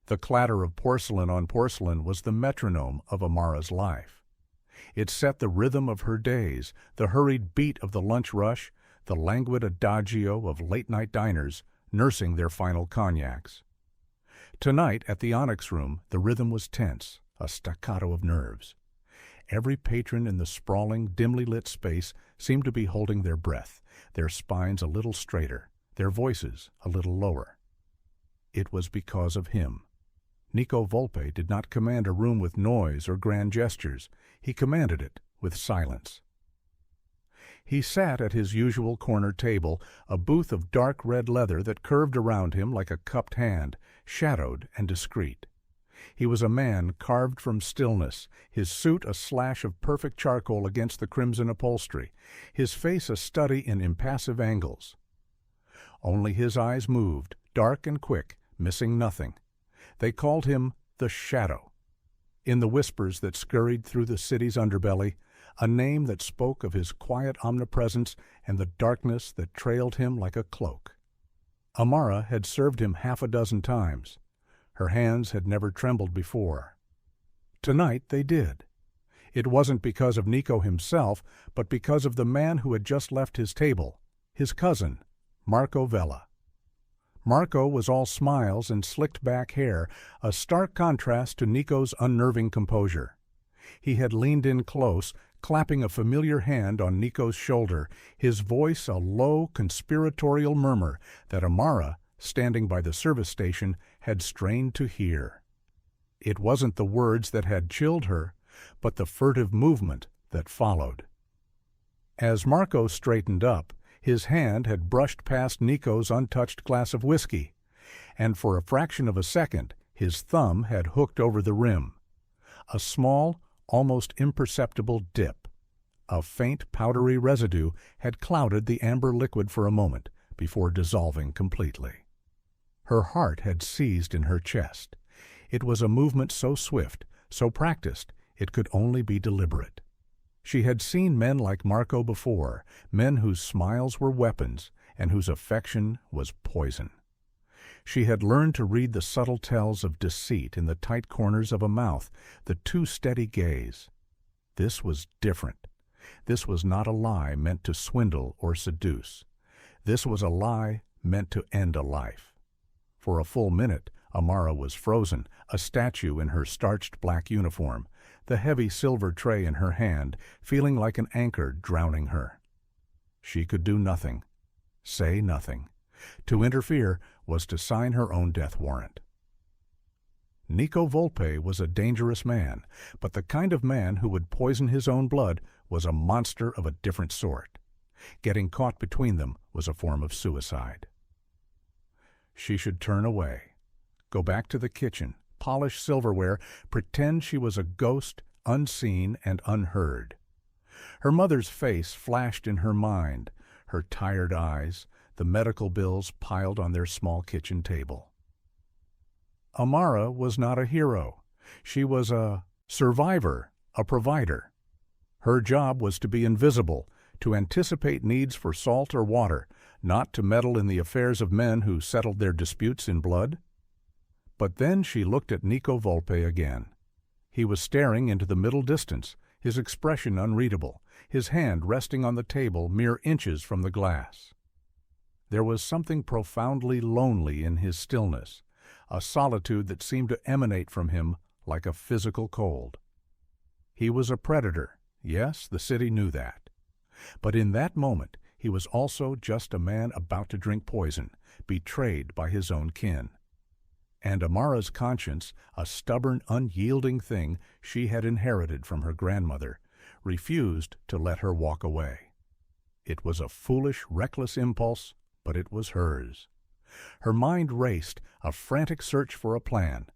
The clatter of porcelain on porcelain was the metronome of Amara's life. It set the rhythm of her days, the hurried beat of the lunch rush, the languid adagio of late-night diners nursing their final cognacs. Tonight, at the Onyx Room, the rhythm was tense, a staccato of nerves. Every patron in the sprawling, dimly lit space seemed to be holding their breath, their spines a little straighter, their voices a little lower. It was because of him. Nico Volpe did not command a room with noise or grand gestures. He commanded it with silence. He sat at his usual corner table, a booth of dark red leather that curved around him like a cupped hand, shadowed and discreet. He was a man carved from stillness, his suit a slash of perfect charcoal against the crimson upholstery, his face a study in impassive angles. Only his eyes moved, dark and quick, missing nothing. They called him the Shadow. In the whispers that scurried through the city's underbelly, a name that spoke of his quiet omnipresence and the darkness that trailed him like a cloak. Amara had served him half a dozen times. Her hands had never trembled before. Tonight they did. It wasn't because of Nico himself, but because of the man who had just left his table, his cousin, Marco Vella. Marco was all smiles and slicked back hair, a stark contrast to Nico's unnerving composure. He had leaned in close, clapping a familiar hand on Nico's shoulder, his voice a low, conspiratorial murmur that Amara, standing by the service station, had strained to hear. It wasn't the words that had chilled her, but the furtive movement that followed. As Marco straightened up, his hand had brushed past Nico's untouched glass of whiskey, and for a fraction of a second his thumb had hooked over the rim. A small, almost imperceptible dip. A faint, powdery residue had clouded the amber liquid for a moment before dissolving completely. Her heart had seized in her chest. It was a movement so swift, so practiced, it could only be deliberate. She had seen men like Marco before, men whose smiles were weapons and whose affection was poison. She had learned to read the subtle tells of deceit in the tight corners of a mouth, the too steady gaze. This was different. This was not a lie meant to swindle or seduce. This was a lie meant to end a life. For a full minute, Amara was frozen, a statue in her starched black uniform, the heavy silver tray in her hand, feeling like an anchor drowning her. She could do nothing, say nothing. To interfere was to sign her own death warrant. Nico Volpe was a dangerous man, but the kind of man who would poison his own blood was a monster of a different sort. Getting caught between them was a form of suicide. She should turn away, go back to the kitchen, polish silverware, pretend she was a ghost, unseen and unheard. Her mother's face flashed in her mind, her tired eyes, the medical bills piled on their small kitchen table. Amara was not a hero. She was a survivor, a provider. Her job was to be invisible, to anticipate needs for salt or water, not to meddle in the affairs of men who settled their disputes in blood. But then she looked at Nico Volpe again. He was staring into the middle distance, his expression unreadable, his hand resting on the table mere inches from the glass. There was something profoundly lonely in his stillness, a solitude that seemed to emanate from him like a physical cold. He was a predator, yes, the city knew that. But in that moment he was also just a man about to drink poison, betrayed by his own kin. And Amara's conscience, a stubborn, unyielding thing she had inherited from her grandmother, refused to let her walk away. It was a foolish, reckless impulse, but it was hers. Her mind raced, a frantic search for a plan.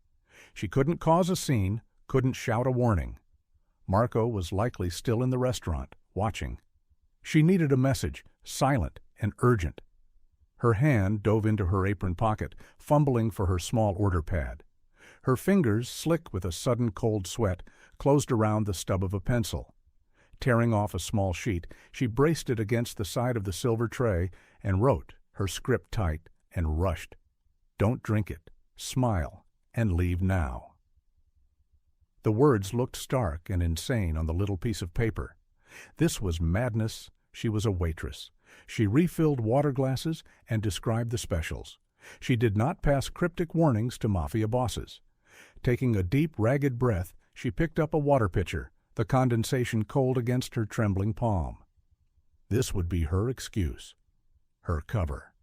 She couldn't cause a scene, couldn't shout a warning. Marco was likely still in the restaurant, watching. She needed a message, silent and urgent. Her hand dove into her apron pocket, fumbling for her small order pad. Her fingers, slick with a sudden cold sweat, closed around the stub of a pencil. Tearing off a small sheet, she braced it against the side of the silver tray and wrote, her script tight, and rushed. Don't drink it. Smile. and leave now." The words looked stark and insane on the little piece of paper. This was madness. She was a waitress. She refilled water glasses and described the specials. She did not pass cryptic warnings to Mafia bosses. Taking a deep, ragged breath, she picked up a water pitcher, the condensation cold against her trembling palm. This would be her excuse, her cover.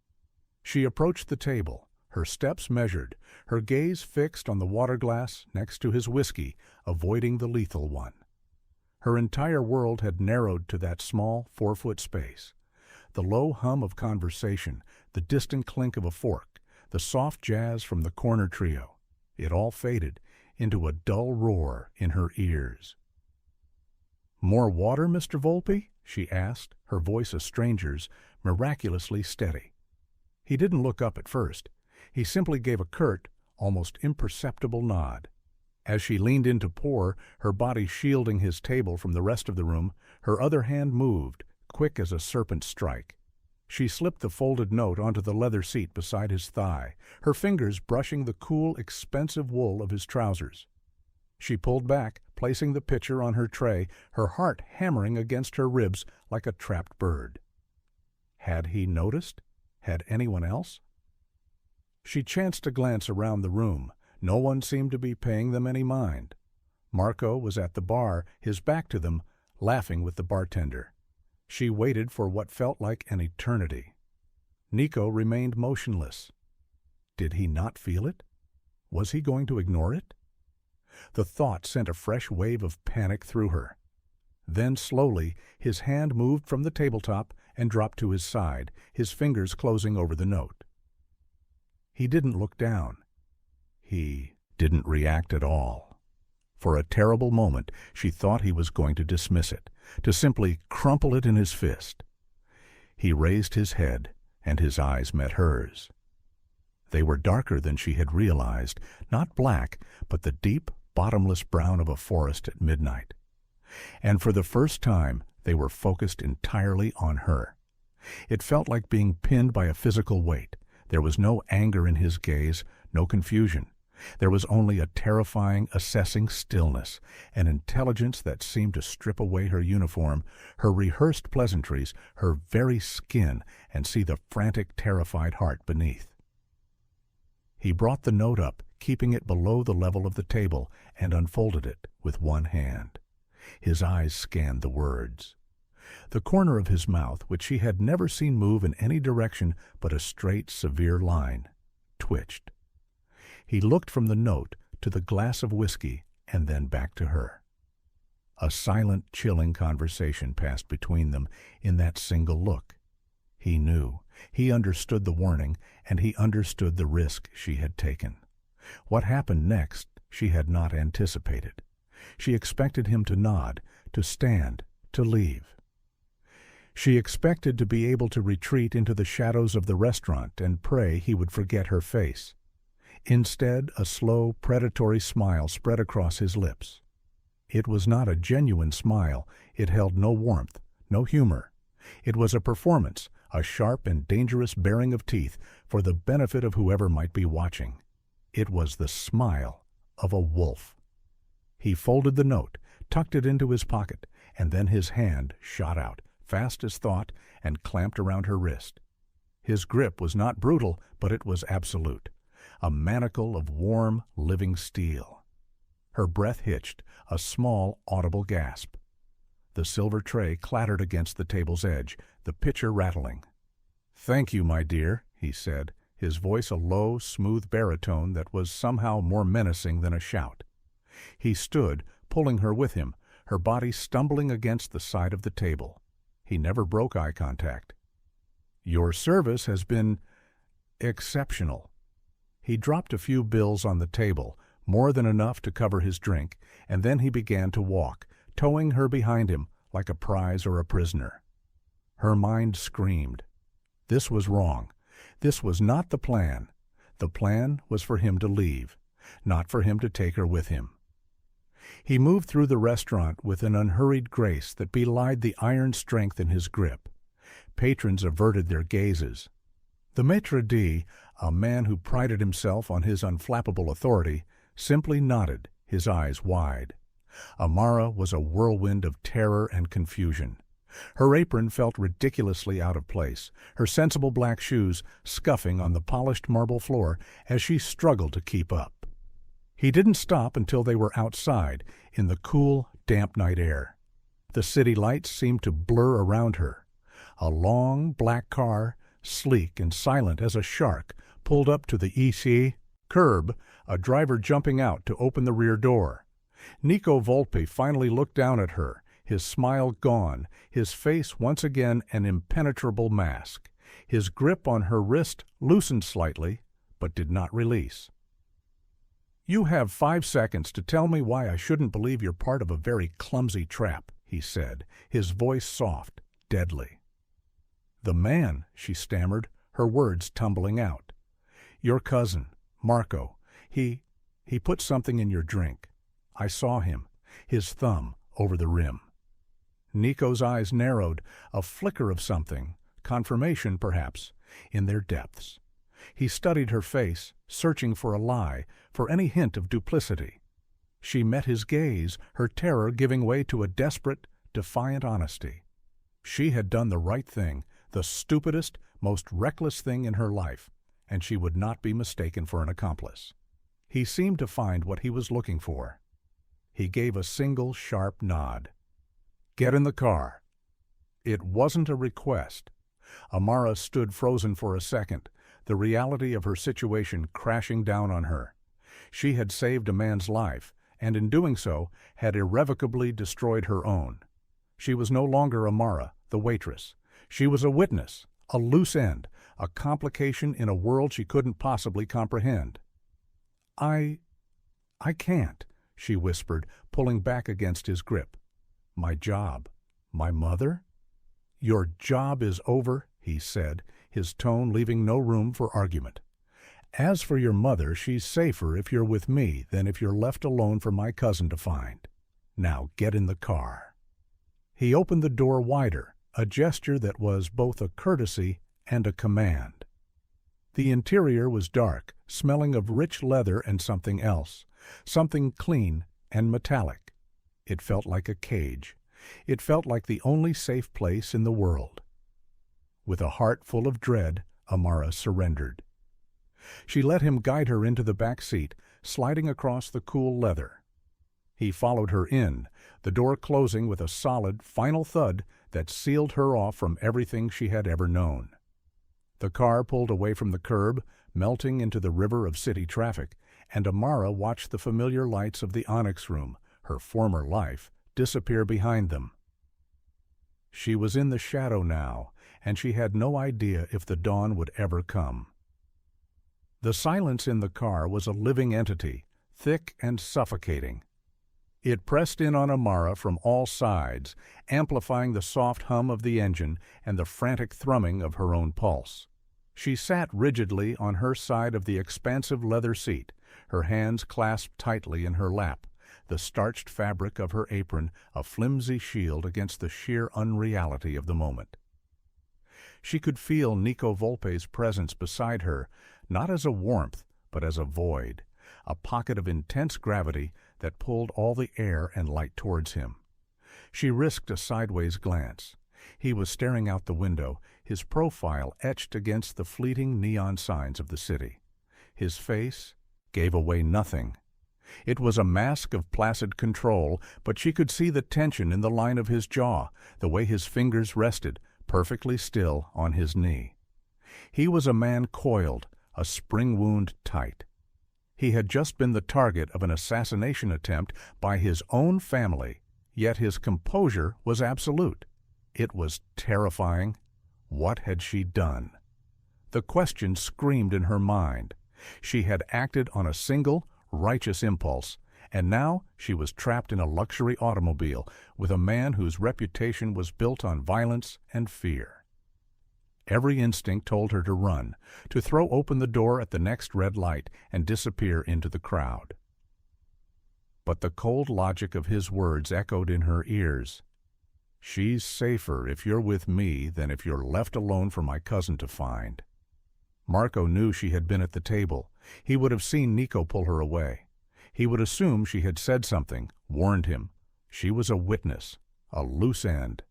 She approached the table, her steps measured, her gaze fixed on the water glass next to his whiskey, avoiding the lethal one. Her entire world had narrowed to that small 4-foot space. The low hum of conversation, the distant clink of a fork, the soft jazz from the corner trio, it all faded into a dull roar in her ears. "More water, Mr. Volpe?" she asked, her voice a stranger's, miraculously steady. He didn't look up at first. He simply gave a curt, almost imperceptible nod. As she leaned in to pour, her body shielding his table from the rest of the room, her other hand moved, quick as a serpent's strike. She slipped the folded note onto the leather seat beside his thigh, her fingers brushing the cool, expensive wool of his trousers. She pulled back, placing the pitcher on her tray, her heart hammering against her ribs like a trapped bird. Had he noticed? Had anyone else? She chanced to glance around the room. No one seemed to be paying them any mind. Marco was at the bar, his back to them, laughing with the bartender. She waited for what felt like an eternity. Nico remained motionless. Did he not feel it? Was he going to ignore it? The thought sent a fresh wave of panic through her. Then, slowly, his hand moved from the tabletop and dropped to his side, his fingers closing over the note. He didn't look down. He didn't react at all. For a terrible moment, she thought he was going to dismiss it, to simply crumple it in his fist. He raised his head, and his eyes met hers. They were darker than she had realized, not black, but the deep, bottomless brown of a forest at midnight. And for the first time, they were focused entirely on her. It felt like being pinned by a physical weight. There was no anger in his gaze, no confusion. There was only a terrifying, assessing stillness, an intelligence that seemed to strip away her uniform, her rehearsed pleasantries, her very skin, and see the frantic, terrified heart beneath. He brought the note up, keeping it below the level of the table, and unfolded it with one hand. His eyes scanned the words. The corner of his mouth, which she had never seen move in any direction but a straight, severe line, twitched. He looked from the note to the glass of whiskey and then back to her. A silent, chilling conversation passed between them in that single look. He knew, he understood the warning, and he understood the risk she had taken. What happened next she had not anticipated. She expected him to nod, to stand, to leave. She expected to be able to retreat into the shadows of the restaurant and pray he would forget her face. Instead, a slow, predatory smile spread across his lips. It was not a genuine smile. It held no warmth, no humor. It was a performance, a sharp and dangerous baring of teeth for the benefit of whoever might be watching. It was the smile of a wolf. He folded the note, tucked it into his pocket, and then his hand shot out, fast as thought, and clamped around her wrist. His grip was not brutal, but it was absolute. A manacle of warm, living steel. Her breath hitched, a small, audible gasp. The silver tray clattered against the table's edge, the pitcher rattling. "Thank you, my dear," he said, his voice a low, smooth baritone that was somehow more menacing than a shout. He stood, pulling her with him, her body stumbling against the side of the table. He never broke eye contact. "Your service has been exceptional." He dropped a few bills on the table, more than enough to cover his drink, and then he began to walk, towing her behind him like a prize or a prisoner. Her mind screamed. This was wrong. This was not the plan. The plan was for him to leave, not for him to take her with him. He moved through the restaurant with an unhurried grace that belied the iron strength in his grip. Patrons averted their gazes. The maitre d', a man who prided himself on his unflappable authority, simply nodded, his eyes wide. Amara was a whirlwind of terror and confusion. Her apron felt ridiculously out of place, her sensible black shoes scuffing on the polished marble floor as she struggled to keep up. He didn't stop until they were outside, in the cool, damp night air. The city lights seemed to blur around her. A long, black car, sleek and silent as a shark, pulled up to the EC curb, a driver jumping out to open the rear door. Nico Volpe finally looked down at her, his smile gone, his face once again an impenetrable mask. His grip on her wrist loosened slightly, but did not release. "You have 5 seconds to tell me why I shouldn't believe you're part of a very clumsy trap," he said, his voice soft, deadly. "The man," she stammered, her words tumbling out. "Your cousin, Marco, he put something in your drink. I saw him, his thumb over the rim." Nico's eyes narrowed, a flicker of something, confirmation perhaps, in their depths. He studied her face, searching for a lie, for any hint of duplicity. She met his gaze, her terror giving way to a desperate, defiant honesty. She had done the right thing, the stupidest, most reckless thing in her life, and she would not be mistaken for an accomplice. He seemed to find what he was looking for. He gave a single sharp nod. "Get in the car." It wasn't a request. Amara stood frozen for a second, the reality of her situation crashing down on her. She had saved a man's life, and in doing so had irrevocably destroyed her own. She was no longer Amara, the waitress. She was a witness, a loose end, a complication in a world she couldn't possibly comprehend. I can't," she whispered, pulling back against his grip. "My job. My mother?" "Your job is over," he said, his tone leaving no room for argument. "As for your mother, she's safer if you're with me than if you're left alone for my cousin to find. Now get in the car." He opened the door wider, a gesture that was both a courtesy and a command. The interior was dark, smelling of rich leather and something else, something clean and metallic. It felt like a cage. It felt like the only safe place in the world. With a heart full of dread, Amara surrendered. She let him guide her into the back seat, sliding across the cool leather. He followed her in, the door closing with a solid, final thud that sealed her off from everything she had ever known. The car pulled away from the curb, melting into the river of city traffic, and Amara watched the familiar lights of the Onyx Room, her former life, disappear behind them. She was in the shadow now, and she had no idea if the dawn would ever come. The silence in the car was a living entity, thick and suffocating. It pressed in on Amara from all sides, amplifying the soft hum of the engine and the frantic thrumming of her own pulse. She sat rigidly on her side of the expansive leather seat, her hands clasped tightly in her lap, the starched fabric of her apron a flimsy shield against the sheer unreality of the moment. She could feel Nico Volpe's presence beside her, not as a warmth, but as a void, a pocket of intense gravity that pulled all the air and light towards him. She risked a sideways glance. He was staring out the window, his profile etched against the fleeting neon signs of the city. His face gave away nothing. It was a mask of placid control, but she could see the tension in the line of his jaw, the way his fingers rested, perfectly still, on his knee. He was a man coiled, a spring wound tight. He had just been the target of an assassination attempt by his own family, yet his composure was absolute. It was terrifying. What had she done? The question screamed in her mind. She had acted on a single, righteous impulse, and now she was trapped in a luxury automobile with a man whose reputation was built on violence and fear. Every instinct told her to run, to throw open the door at the next red light and disappear into the crowd. But the cold logic of his words echoed in her ears. "She's safer if you're with me than if you're left alone for my cousin to find." Marco knew she had been at the table. He would have seen Nico pull her away. He would assume she had said something, warned him. She was a witness, a loose end.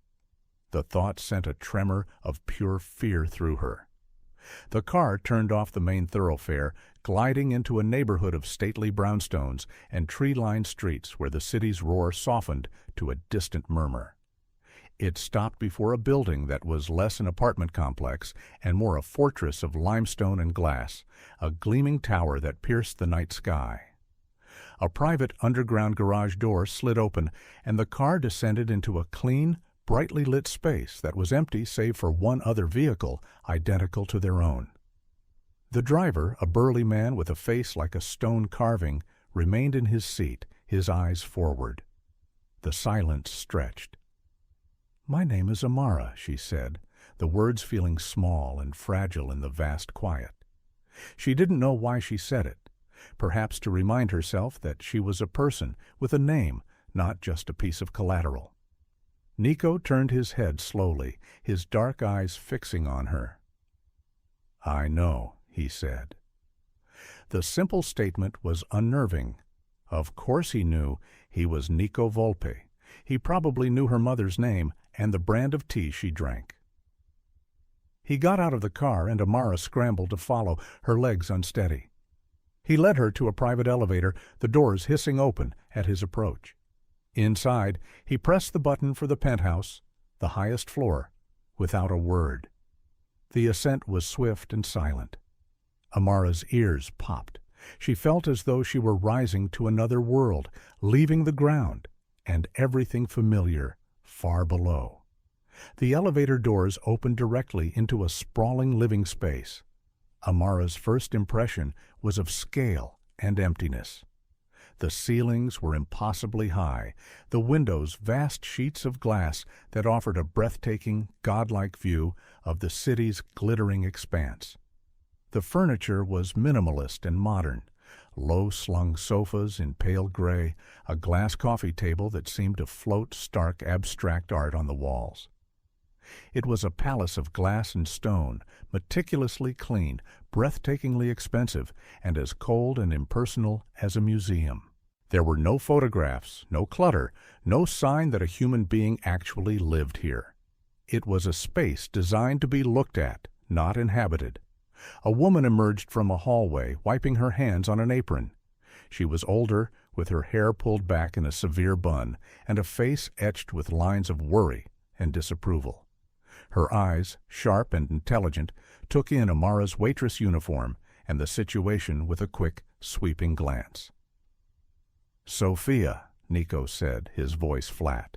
The thought sent a tremor of pure fear through her. The car turned off the main thoroughfare, gliding into a neighborhood of stately brownstones and tree-lined streets where the city's roar softened to a distant murmur. It stopped before a building that was less an apartment complex and more a fortress of limestone and glass, a gleaming tower that pierced the night sky. A private underground garage door slid open, and the car descended into a clean, brightly lit space that was empty save for one other vehicle identical to their own. The driver, a burly man with a face like a stone carving, remained in his seat, his eyes forward. The silence stretched. "My name is Amara," she said, the words feeling small and fragile in the vast quiet. She didn't know why she said it, perhaps to remind herself that she was a person with a name, not just a piece of collateral. Nico turned his head slowly, his dark eyes fixing on her. "I know," he said. The simple statement was unnerving. Of course he knew. He was Nico Volpe. He probably knew her mother's name and the brand of tea she drank. He got out of the car, and Amara scrambled to follow, her legs unsteady. He led her to a private elevator, the doors hissing open at his approach. Inside, he pressed the button for the penthouse, the highest floor, without a word. The ascent was swift and silent. Amara's ears popped. She felt as though she were rising to another world, leaving the ground, and everything familiar far below. The elevator doors opened directly into a sprawling living space. Amara's first impression was of scale and emptiness. The ceilings were impossibly high, the windows vast sheets of glass that offered a breathtaking, godlike view of the city's glittering expanse. The furniture was minimalist and modern. Low-slung sofas in pale gray, a glass coffee table that seemed to float stark abstract art on the walls. It was a palace of glass and stone, meticulously clean, breathtakingly expensive, and as cold and impersonal as a museum. There were no photographs, no clutter, no sign that a human being actually lived here. It was a space designed to be looked at, not inhabited. A woman emerged from a hallway, wiping her hands on an apron. She was older, with her hair pulled back in a severe bun, and a face etched with lines of worry and disapproval. Her eyes, sharp and intelligent, took in Amara's waitress uniform and the situation with a quick, sweeping glance. "Sophia," Nico said, his voice flat.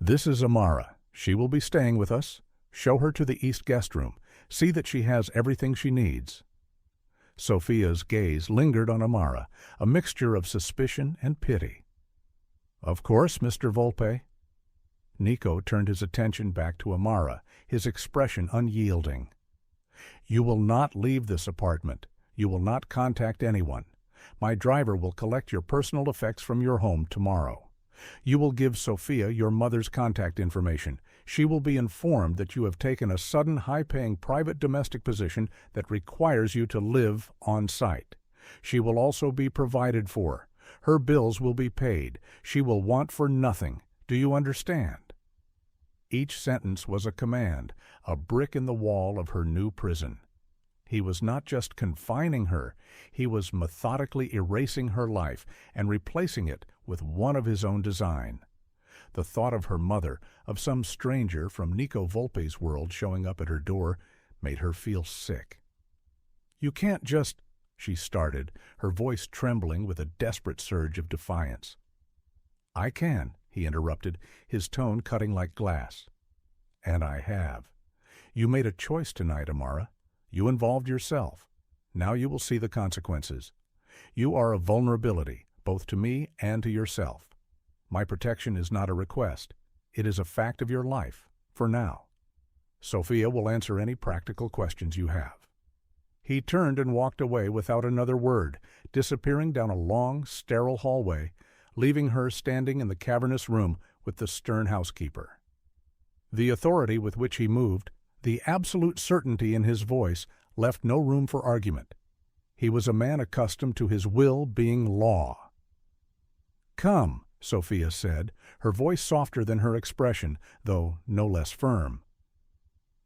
"This is Amara. She will be staying with us. Show her to the east guest room. See that she has everything she needs." Sophia's gaze lingered on Amara, a mixture of suspicion and pity. "Of course, Mr. Volpe." Nico turned his attention back to Amara, his expression unyielding. "You will not leave this apartment. You will not contact anyone. My driver will collect your personal effects from your home tomorrow. You will give Sophia your mother's contact information. She will be informed that you have taken a sudden high-paying private domestic position that requires you to live on site. She will also be provided for. Her bills will be paid. She will want for nothing. Do you understand?" Each sentence was a command, a brick in the wall of her new prison. He was not just confining her, he was methodically erasing her life and replacing it with one of his own design. The thought of her mother, of some stranger from Nico Volpe's world showing up at her door, made her feel sick. "You can't just—" she started, her voice trembling with a desperate surge of defiance. "I can," he interrupted, his tone cutting like glass. "And I have. You made a choice tonight, Amara. You involved yourself. Now you will see the consequences. You are a vulnerability, both to me and to yourself. My protection is not a request. It is a fact of your life, for now. Sophia will answer any practical questions you have." He turned and walked away without another word, disappearing down a long, sterile hallway, leaving her standing in the cavernous room with the stern housekeeper. The authority with which he moved, the absolute certainty in his voice, left no room for argument. He was a man accustomed to his will being law. "Come," Sophia said, her voice softer than her expression, though no less firm.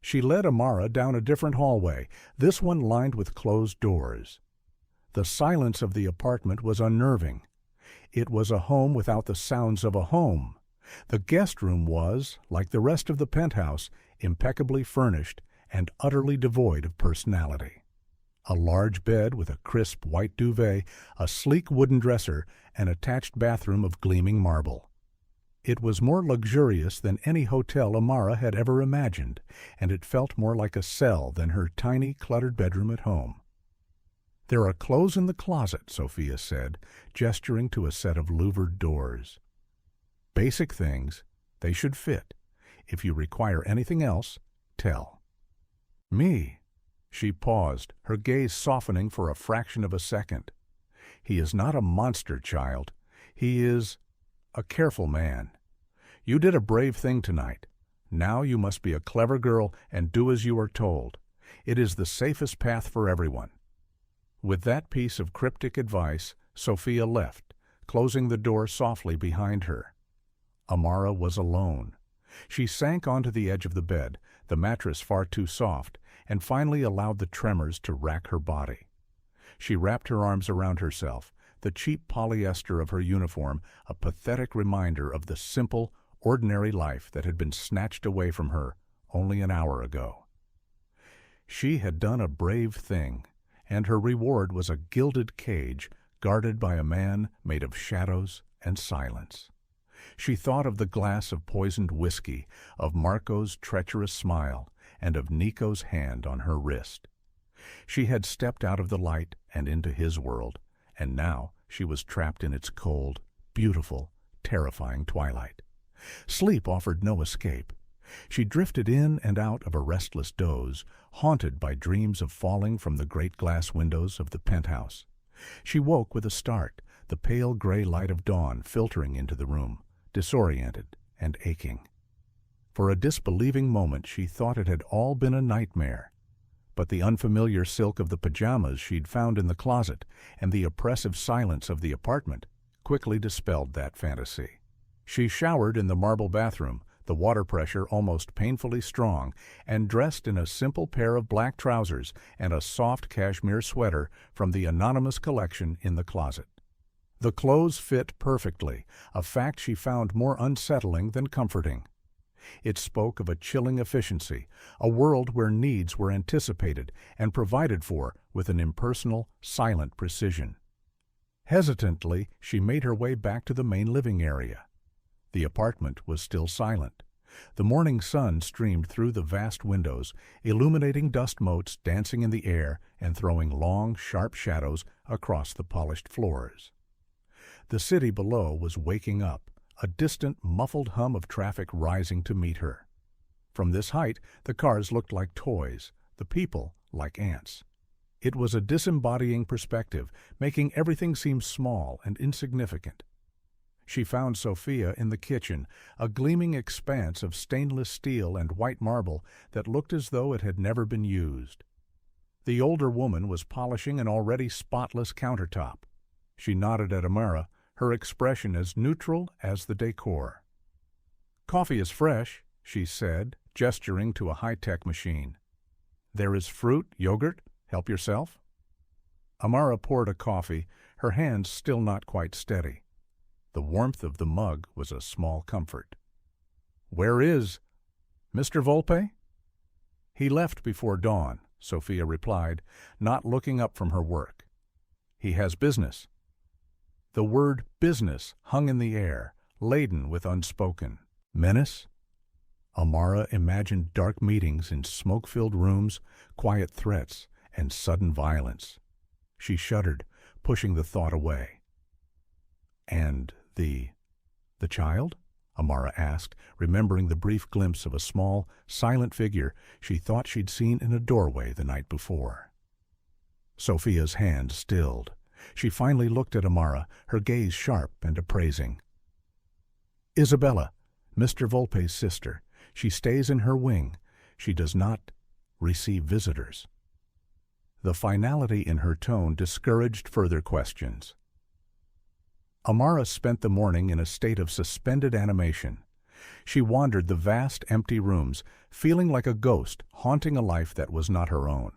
She led Amara down a different hallway, this one lined with closed doors. The silence of the apartment was unnerving. It was a home without the sounds of a home. The guest room was, like the rest of the penthouse, impeccably furnished and utterly devoid of personality. A large bed with a crisp white duvet, a sleek wooden dresser, an attached bathroom of gleaming marble. It was more luxurious than any hotel Amara had ever imagined, and it felt more like a cell than her tiny, cluttered bedroom at home. "There are clothes in the closet," Sophia said, gesturing to a set of louvered doors. "Basic things. They should fit. If you require anything else, tell." "Me?" She paused, her gaze softening for a fraction of a second. "He is not a monster, child. He is a careful man. You did a brave thing tonight. Now you must be a clever girl and do as you are told. It is the safest path for everyone." With that piece of cryptic advice, Sophia left, closing the door softly behind her. Amara was alone. She sank onto the edge of the bed, the mattress far too soft, and finally allowed the tremors to rack her body. She wrapped her arms around herself, the cheap polyester of her uniform a pathetic reminder of the simple, ordinary life that had been snatched away from her only an hour ago. She had done a brave thing, and her reward was a gilded cage guarded by a man made of shadows and silence. She thought of the glass of poisoned whiskey, of Marco's treacherous smile, and of Nico's hand on her wrist. She had stepped out of the light and into his world, and now she was trapped in its cold, beautiful, terrifying twilight. Sleep offered no escape. She drifted in and out of a restless doze, haunted by dreams of falling from the great glass windows of the penthouse. She woke with a start, the pale gray light of dawn filtering into the room, disoriented and aching. For a disbelieving moment she thought it had all been a nightmare. But the unfamiliar silk of the pajamas she'd found in the closet and the oppressive silence of the apartment quickly dispelled that fantasy. She showered in the marble bathroom, the water pressure almost painfully strong, and dressed in a simple pair of black trousers and a soft cashmere sweater from the anonymous collection in the closet. The clothes fit perfectly, a fact she found more unsettling than comforting. It spoke of a chilling efficiency, a world where needs were anticipated and provided for with an impersonal, silent precision. Hesitantly, she made her way back to the main living area. The apartment was still silent. The morning sun streamed through the vast windows, illuminating dust motes dancing in the air and throwing long, sharp shadows across the polished floors. The city below was waking up, a distant, muffled hum of traffic rising to meet her. From this height, the cars looked like toys, the people like ants. It was a disembodying perspective, making everything seem small and insignificant. She found Sophia in the kitchen, a gleaming expanse of stainless steel and white marble that looked as though it had never been used. The older woman was polishing an already spotless countertop. She nodded at Amara, her expression as neutral as the decor. "Coffee is fresh," she said, gesturing to a high-tech machine. "There is fruit, yogurt. Help yourself." Amara poured a coffee, her hands still not quite steady. The warmth of the mug was a small comfort. "Where is Mr. Volpe?" "He left before dawn," Sophia replied, not looking up from her work. "He has business." The word business hung in the air, laden with unspoken menace. Amara imagined dark meetings in smoke-filled rooms, quiet threats, and sudden violence. She shuddered, pushing the thought away. "And the child?" Amara asked, remembering the brief glimpse of a small, silent figure she thought she'd seen in a doorway the night before. Sophia's hand stilled. She finally looked at Amara, her gaze sharp and appraising. "Isabella, Mr. Volpe's sister. She stays in her wing. She does not receive visitors." The finality in her tone discouraged further questions. Amara spent the morning in a state of suspended animation. She wandered the vast, empty rooms, feeling like a ghost haunting a life that was not her own.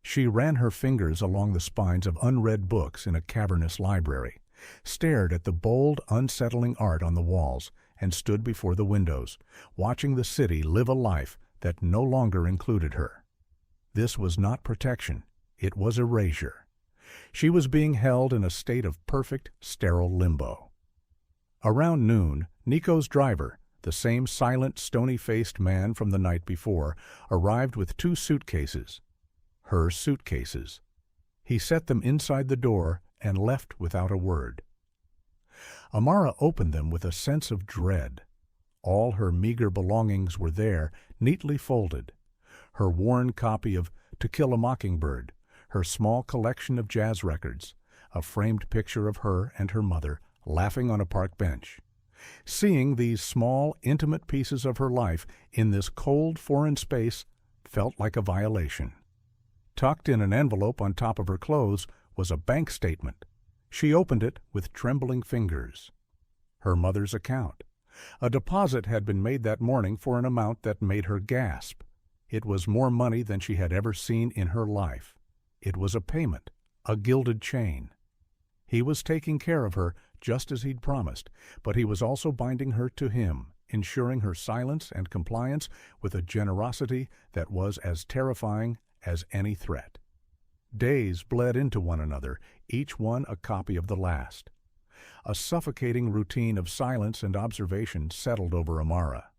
She ran her fingers along the spines of unread books in a cavernous library, stared at the bold, unsettling art on the walls, and stood before the windows, watching the city live a life that no longer included her. This was not protection, it was erasure. She was being held in a state of perfect, sterile limbo. Around noon, Nico's driver, the same silent, stony-faced man from the night before, arrived with 2 suitcases. Her suitcases. He set them inside the door and left without a word. Amara opened them with a sense of dread. All her meager belongings were there, neatly folded. Her worn copy of To Kill a Mockingbird, her small collection of jazz records, a framed picture of her and her mother laughing on a park bench. Seeing these small, intimate pieces of her life in this cold, foreign space felt like a violation. Tucked in an envelope on top of her clothes was a bank statement. She opened it with trembling fingers. Her mother's account. A deposit had been made that morning for an amount that made her gasp. It was more money than she had ever seen in her life. It was a payment, a gilded chain. He was taking care of her just as he'd promised, but he was also binding her to him, ensuring her silence and compliance with a generosity that was as terrifying as any threat. Days bled into one another, each one a copy of the last. A suffocating routine of silence and observation settled over Amara.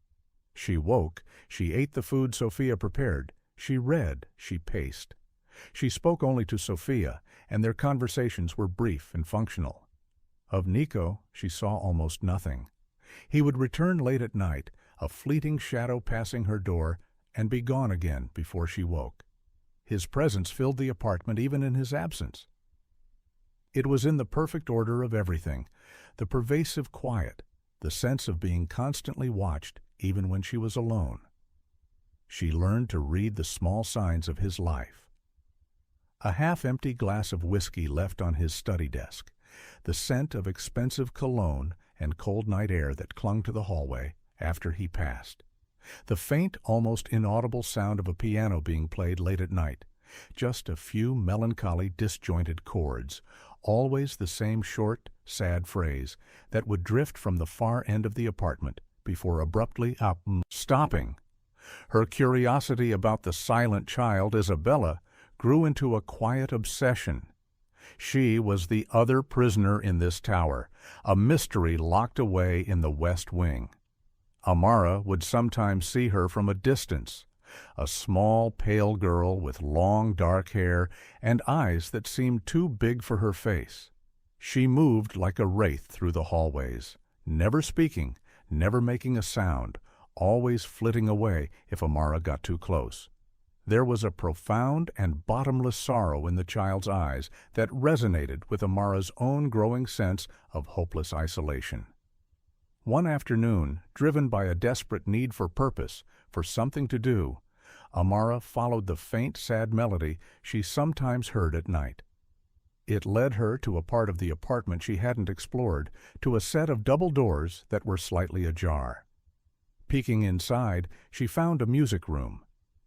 She woke, she ate the food Sophia prepared, she read, she paced. She spoke only to Sophia, and their conversations were brief and functional. Of Nico, she saw almost nothing. He would return late at night, a fleeting shadow passing her door, and be gone again before she woke. His presence filled the apartment even in his absence. It was in the perfect order of everything, the pervasive quiet, the sense of being constantly watched even when she was alone. She learned to read the small signs of his life. A half-empty glass of whiskey left on his study desk, the scent of expensive cologne and cold night air that clung to the hallway after he passed. The faint, almost inaudible sound of a piano being played late at night, just a few melancholy, disjointed chords, always the same short, sad phrase that would drift from the far end of the apartment before abruptly stopping. Her curiosity about the silent child, Isabella, grew into a quiet obsession. She was the other prisoner in this tower, a mystery locked away in the West Wing. Amara would sometimes see her from a distance, a small, pale girl with long, dark hair and eyes that seemed too big for her face. She moved like a wraith through the hallways, never speaking, never making a sound, always flitting away if Amara got too close. There was a profound and bottomless sorrow in the child's eyes that resonated with Amara's own growing sense of hopeless isolation. One afternoon, driven by a desperate need for purpose, for something to do, Amara followed the faint, sad melody she sometimes heard at night. It led her to a part of the apartment she hadn't explored, to a set of double doors that were slightly ajar. Peeking inside, she found a music room.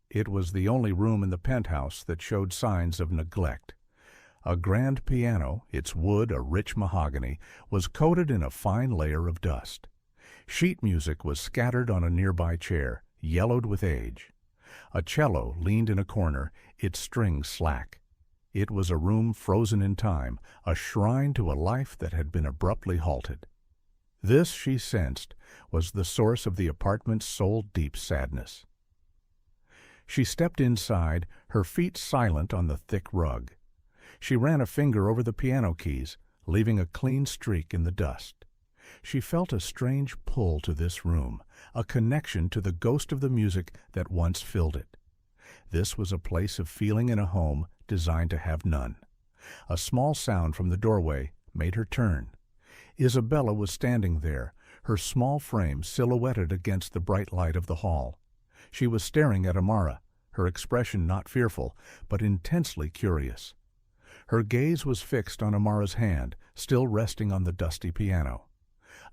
It was the only room in the penthouse that showed signs of neglect. A grand piano, its wood a rich mahogany, was coated in a fine layer of dust. Sheet music was scattered on a nearby chair, yellowed with age. A cello leaned in a corner, its strings slack. It was a room frozen in time, a shrine to a life that had been abruptly halted. This, she sensed, was the source of the apartment's soul-deep sadness. She stepped inside, her feet silent on the thick rug. She ran a finger over the piano keys, leaving a clean streak in the dust. She felt a strange pull to this room, a connection to the ghost of the music that once filled it. This was a place of feeling in a home designed to have none. A small sound from the doorway made her turn. Isabella was standing there, her small frame silhouetted against the bright light of the hall. She was staring at Amara, her expression not fearful, but intensely curious. Her gaze was fixed on Amara's hand, still resting on the dusty piano.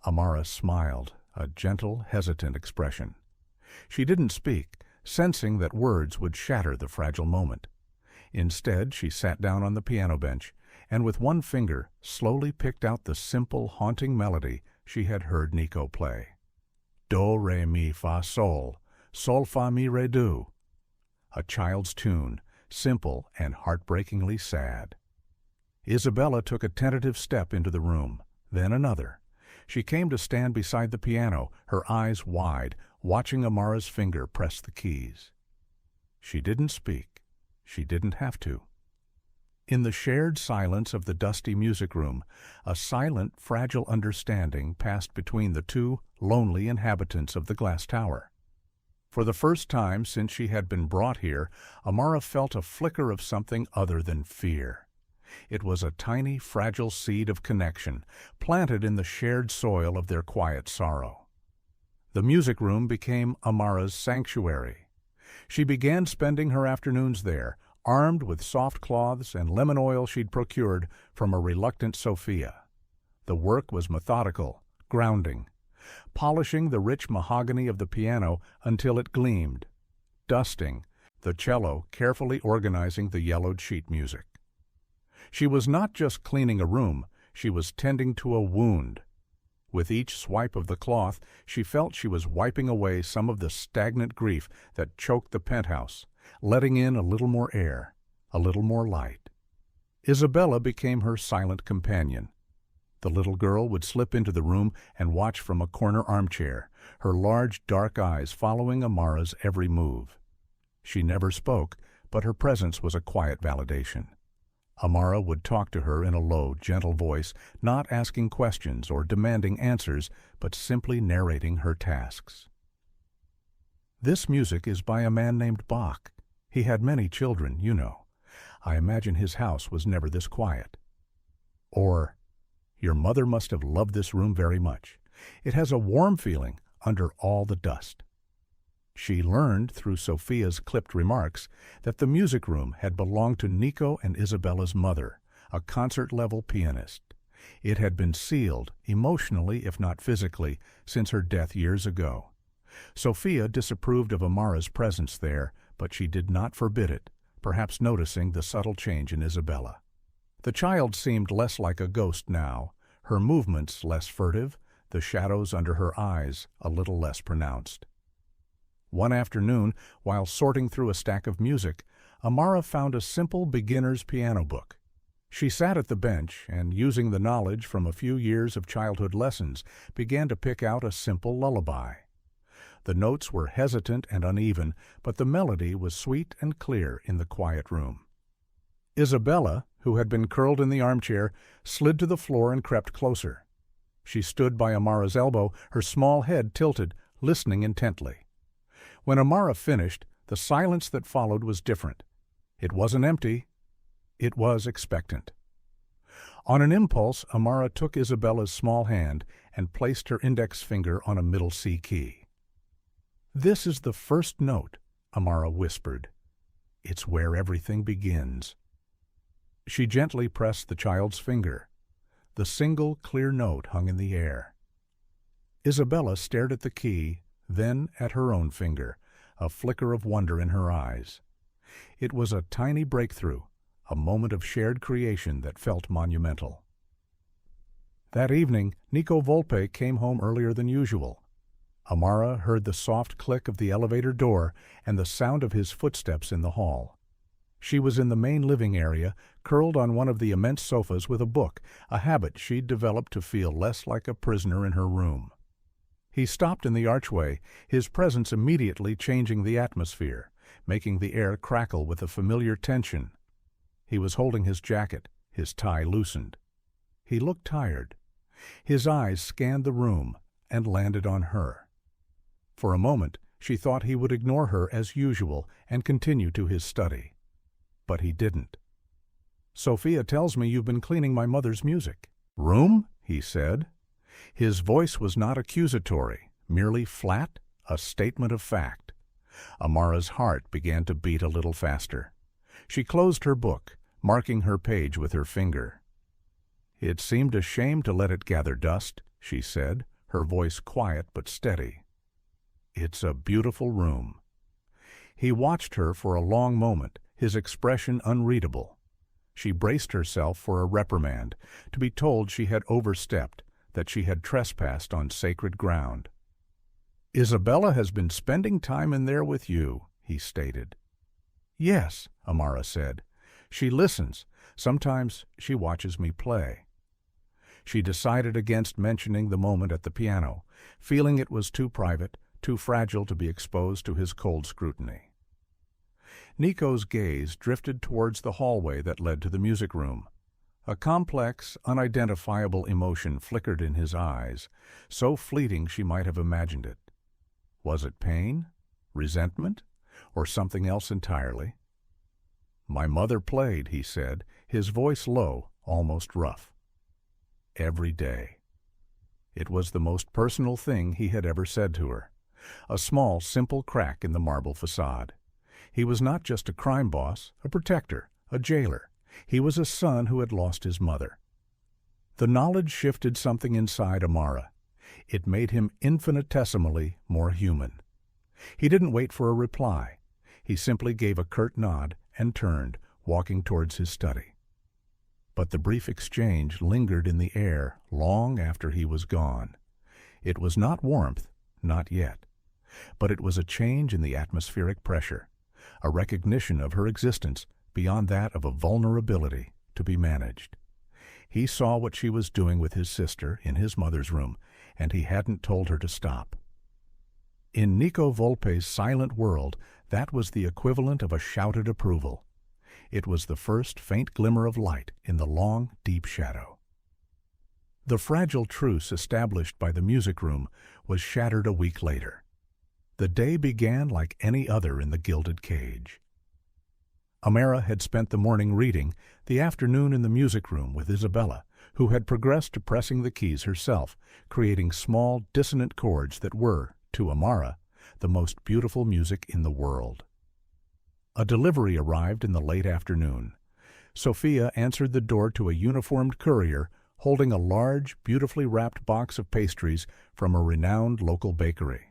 Amara smiled, a gentle, hesitant expression. She didn't speak, sensing that words would shatter the fragile moment. Instead, she sat down on the piano bench and with one finger slowly picked out the simple, haunting melody she had heard Nico play. Do, re, mi, fa, sol, sol, fa, mi, re, do. A child's tune, simple and heartbreakingly sad. Isabella took a tentative step into the room, then another. She came to stand beside the piano, her eyes wide, watching Amara's finger press the keys. She didn't speak. She didn't have to. In the shared silence of the dusty music room, a silent, fragile understanding passed between the two lonely inhabitants of the glass tower. For the first time since she had been brought here, Amara felt a flicker of something other than fear. It was a tiny, fragile seed of connection, planted in the shared soil of their quiet sorrow. The music room became Amara's sanctuary. She began spending her afternoons there, armed with soft cloths and lemon oil she'd procured from a reluctant Sophia. The work was methodical, grounding, polishing the rich mahogany of the piano until it gleamed, dusting, the cello carefully organizing the yellowed sheet music. She was not just cleaning a room, she was tending to a wound. With each swipe of the cloth, she felt she was wiping away some of the stagnant grief that choked the penthouse, letting in a little more air, a little more light. Isabella became her silent companion. The little girl would slip into the room and watch from a corner armchair, her large dark eyes following Amara's every move. She never spoke, but her presence was a quiet validation. Amara would talk to her in a low, gentle voice, not asking questions or demanding answers, but simply narrating her tasks. This music is by a man named Bach. He had many children, you know. I imagine his house was never this quiet. Or, your mother must have loved this room very much. It has a warm feeling under all the dust. She learned through Sophia's clipped remarks that the music room had belonged to Nico and Isabella's mother, a concert-level pianist. It had been sealed, emotionally if not physically, since her death years ago. Sophia disapproved of Amara's presence there, but she did not forbid it, perhaps noticing the subtle change in Isabella. The child seemed less like a ghost now, her movements less furtive, the shadows under her eyes a little less pronounced. One afternoon, while sorting through a stack of music, Amara found a simple beginner's piano book. She sat at the bench and, using the knowledge from a few years of childhood lessons, began to pick out a simple lullaby. The notes were hesitant and uneven, but the melody was sweet and clear in the quiet room. Isabella, who had been curled in the armchair, slid to the floor and crept closer. She stood by Amara's elbow, her small head tilted, listening intently. When Amara finished, the silence that followed was different. It wasn't empty. It was expectant. On an impulse, Amara took Isabella's small hand and placed her index finger on a middle C key. "This is the first note," Amara whispered. "It's where everything begins." She gently pressed the child's finger. The single, clear note hung in the air. Isabella stared at the key, then at her own finger, a flicker of wonder in her eyes. It was a tiny breakthrough, a moment of shared creation that felt monumental. That evening, Nico Volpe came home earlier than usual. Amara heard the soft click of the elevator door and the sound of his footsteps in the hall. She was in the main living area, curled on one of the immense sofas with a book, a habit she'd developed to feel less like a prisoner in her room. He stopped in the archway, his presence immediately changing the atmosphere, making the air crackle with a familiar tension. He was holding his jacket, his tie loosened. He looked tired. His eyes scanned the room and landed on her. For a moment, she thought he would ignore her as usual and continue to his study. But he didn't. "Sophia tells me you've been cleaning my mother's music." "Room?" he said. His voice was not accusatory, merely flat, a statement of fact. Amara's heart began to beat a little faster. She closed her book, marking her page with her finger. "It seemed a shame to let it gather dust," she said, her voice quiet but steady. "It's a beautiful room." He watched her for a long moment, his expression unreadable. She braced herself for a reprimand, to be told she had overstepped, that she had trespassed on sacred ground. "Isabella has been spending time in there with you," he stated. "Yes," Amara said. "She listens. Sometimes she watches me play." She decided against mentioning the moment at the piano, feeling it was too private, too fragile to be exposed to his cold scrutiny. Nico's gaze drifted towards the hallway that led to the music room. A complex, unidentifiable emotion flickered in his eyes, so fleeting she might have imagined it. Was it pain, resentment, or something else entirely? "My mother played," he said, his voice low, almost rough. "Every day." It was the most personal thing he had ever said to her. A small, simple crack in the marble facade. He was not just a crime boss, a protector, a jailer. He was a son who had lost his mother. The knowledge shifted something inside Amara. It made him infinitesimally more human. He didn't wait for a reply. He simply gave a curt nod and turned, walking towards his study. But the brief exchange lingered in the air long after he was gone. It was not warmth, not yet. But it was a change in the atmospheric pressure, a recognition of her existence beyond that of a vulnerability to be managed. He saw what she was doing with his sister in his mother's room, and he hadn't told her to stop. In Nico Volpe's silent world, that was the equivalent of a shouted approval. It was the first faint glimmer of light in the long, deep shadow. The fragile truce established by the music room was shattered a week later. The day began like any other in the gilded cage. Amara had spent the morning reading, the afternoon in the music room with Isabella, who had progressed to pressing the keys herself, creating small, dissonant chords that were, to Amara, the most beautiful music in the world. A delivery arrived in the late afternoon. Sophia answered the door to a uniformed courier holding a large, beautifully wrapped box of pastries from a renowned local bakery.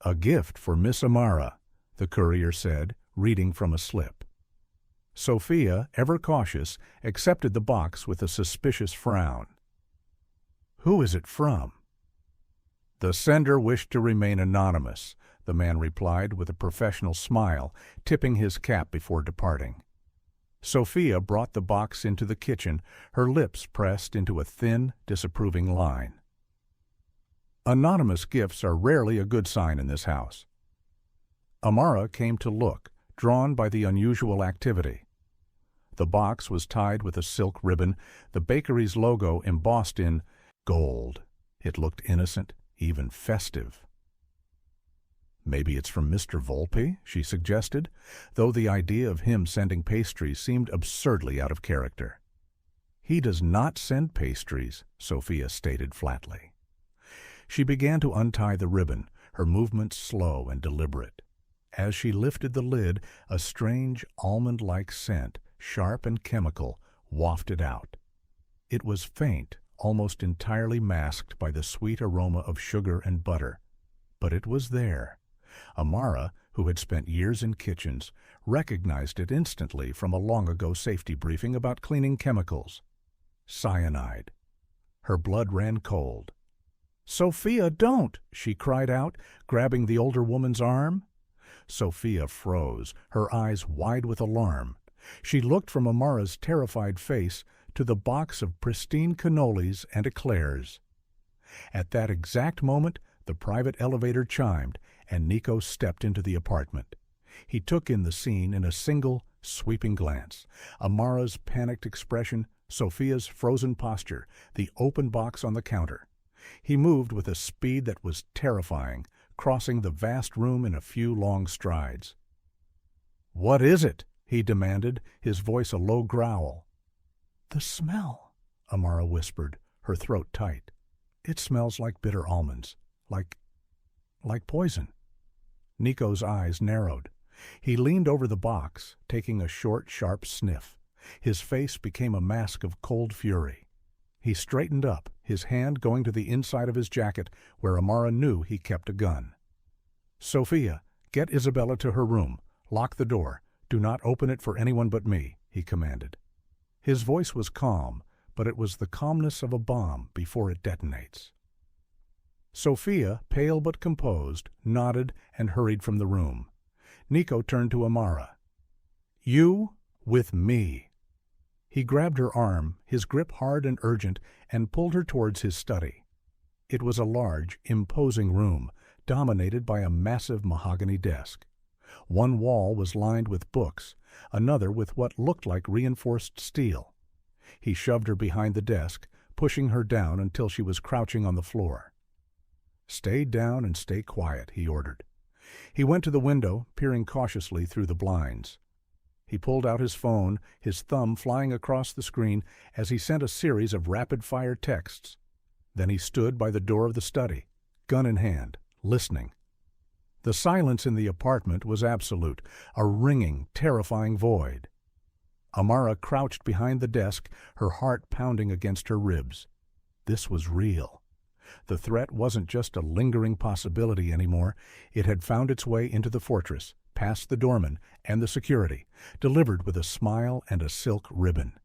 "A gift for Miss Amara," the courier said, reading from a slip. Sophia, ever cautious, accepted the box with a suspicious frown. "Who is it from?" "The sender wished to remain anonymous," the man replied with a professional smile, tipping his cap before departing. Sophia brought the box into the kitchen, her lips pressed into a thin, disapproving line. Anonymous gifts are rarely a good sign in this house. Amara came to look, drawn by the unusual activity. The box was tied with a silk ribbon, the bakery's logo embossed in gold. It looked innocent, even festive. "Maybe it's from Mr. Volpe," she suggested, though the idea of him sending pastries seemed absurdly out of character. "He does not send pastries," Sophia stated flatly. She began to untie the ribbon, her movements slow and deliberate. As she lifted the lid, a strange almond-like scent, sharp and chemical, wafted out. It was faint, almost entirely masked by the sweet aroma of sugar and butter. But it was there. Amara, who had spent years in kitchens, recognized it instantly from a long-ago safety briefing about cleaning chemicals. Cyanide. Her blood ran cold. "Sophia, don't!" she cried out, grabbing the older woman's arm. Sophia froze, her eyes wide with alarm. She looked from Amara's terrified face to the box of pristine cannolis and eclairs. At that exact moment, the private elevator chimed, and Nico stepped into the apartment. He took in the scene in a single, sweeping glance. Amara's panicked expression, Sophia's frozen posture, the open box on the counter. He moved with a speed that was terrifying, crossing the vast room in a few long strides. "What is it?" he demanded, his voice a low growl. "The smell," Amara whispered, her throat tight. "It smells like bitter almonds, like poison." Nico's eyes narrowed. He leaned over the box, taking a short, sharp sniff. His face became a mask of cold fury. He straightened up, his hand going to the inside of his jacket, where Amara knew he kept a gun. "Sophia, get Isabella to her room. Lock the door. Do not open it for anyone but me," he commanded. His voice was calm, but it was the calmness of a bomb before it detonates. Sophia, pale but composed, nodded and hurried from the room. Nico turned to Amara. "You with me." He grabbed her arm, his grip hard and urgent, and pulled her towards his study. It was a large, imposing room, dominated by a massive mahogany desk. One wall was lined with books, another with what looked like reinforced steel. He shoved her behind the desk, pushing her down until she was crouching on the floor. "Stay down and stay quiet," he ordered. He went to the window, peering cautiously through the blinds. He pulled out his phone, his thumb flying across the screen as he sent a series of rapid-fire texts. Then he stood by the door of the study, gun in hand, listening. The silence in the apartment was absolute, a ringing, terrifying void. Amara crouched behind the desk, her heart pounding against her ribs. This was real. The threat wasn't just a lingering possibility anymore. It had found its way into the fortress, past the doorman and the security, delivered with a smile and a silk ribbon.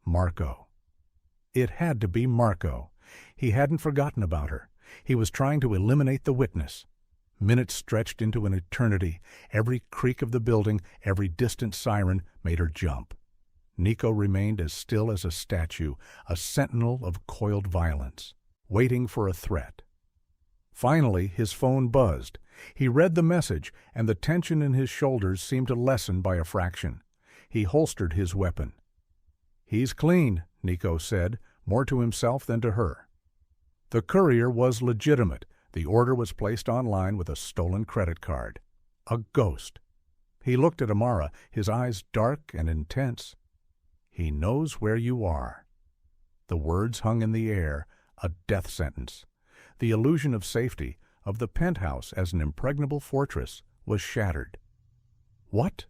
Marco. It had to be Marco. He hadn't forgotten about her. He was trying to eliminate the witness. Minutes stretched into an eternity. Every creak of the building, every distant siren made her jump. Nico remained as still as a statue, a sentinel of coiled violence, waiting for a threat. Finally, his phone buzzed. He read the message, and the tension in his shoulders seemed to lessen by a fraction. He holstered his weapon. "He's clean," Nico said, more to himself than to her. The courier was legitimate. The order was placed online with a stolen credit card. A ghost. He looked at Amara, his eyes dark and intense. "He knows where you are." The words hung in the air, a death sentence. The illusion of safety, of the penthouse as an impregnable fortress, was shattered. "What?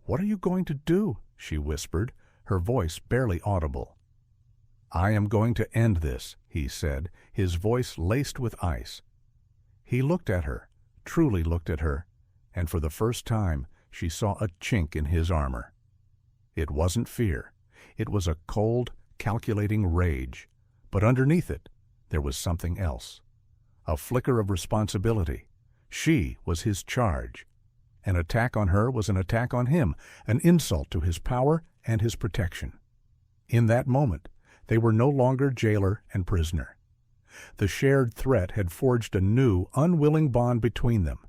What are you going to do?" she whispered, her voice barely audible. "I am going to end this," he said, his voice laced with ice. He looked at her, truly looked at her, and for the first time she saw a chink in his armor. It wasn't fear. It was a cold, calculating rage. But underneath it, there was something else. A flicker of responsibility. She was his charge. An attack on her was an attack on him, an insult to his power and his protection. In that moment, they were no longer jailer and prisoner. The shared threat had forged a new, unwilling bond between them.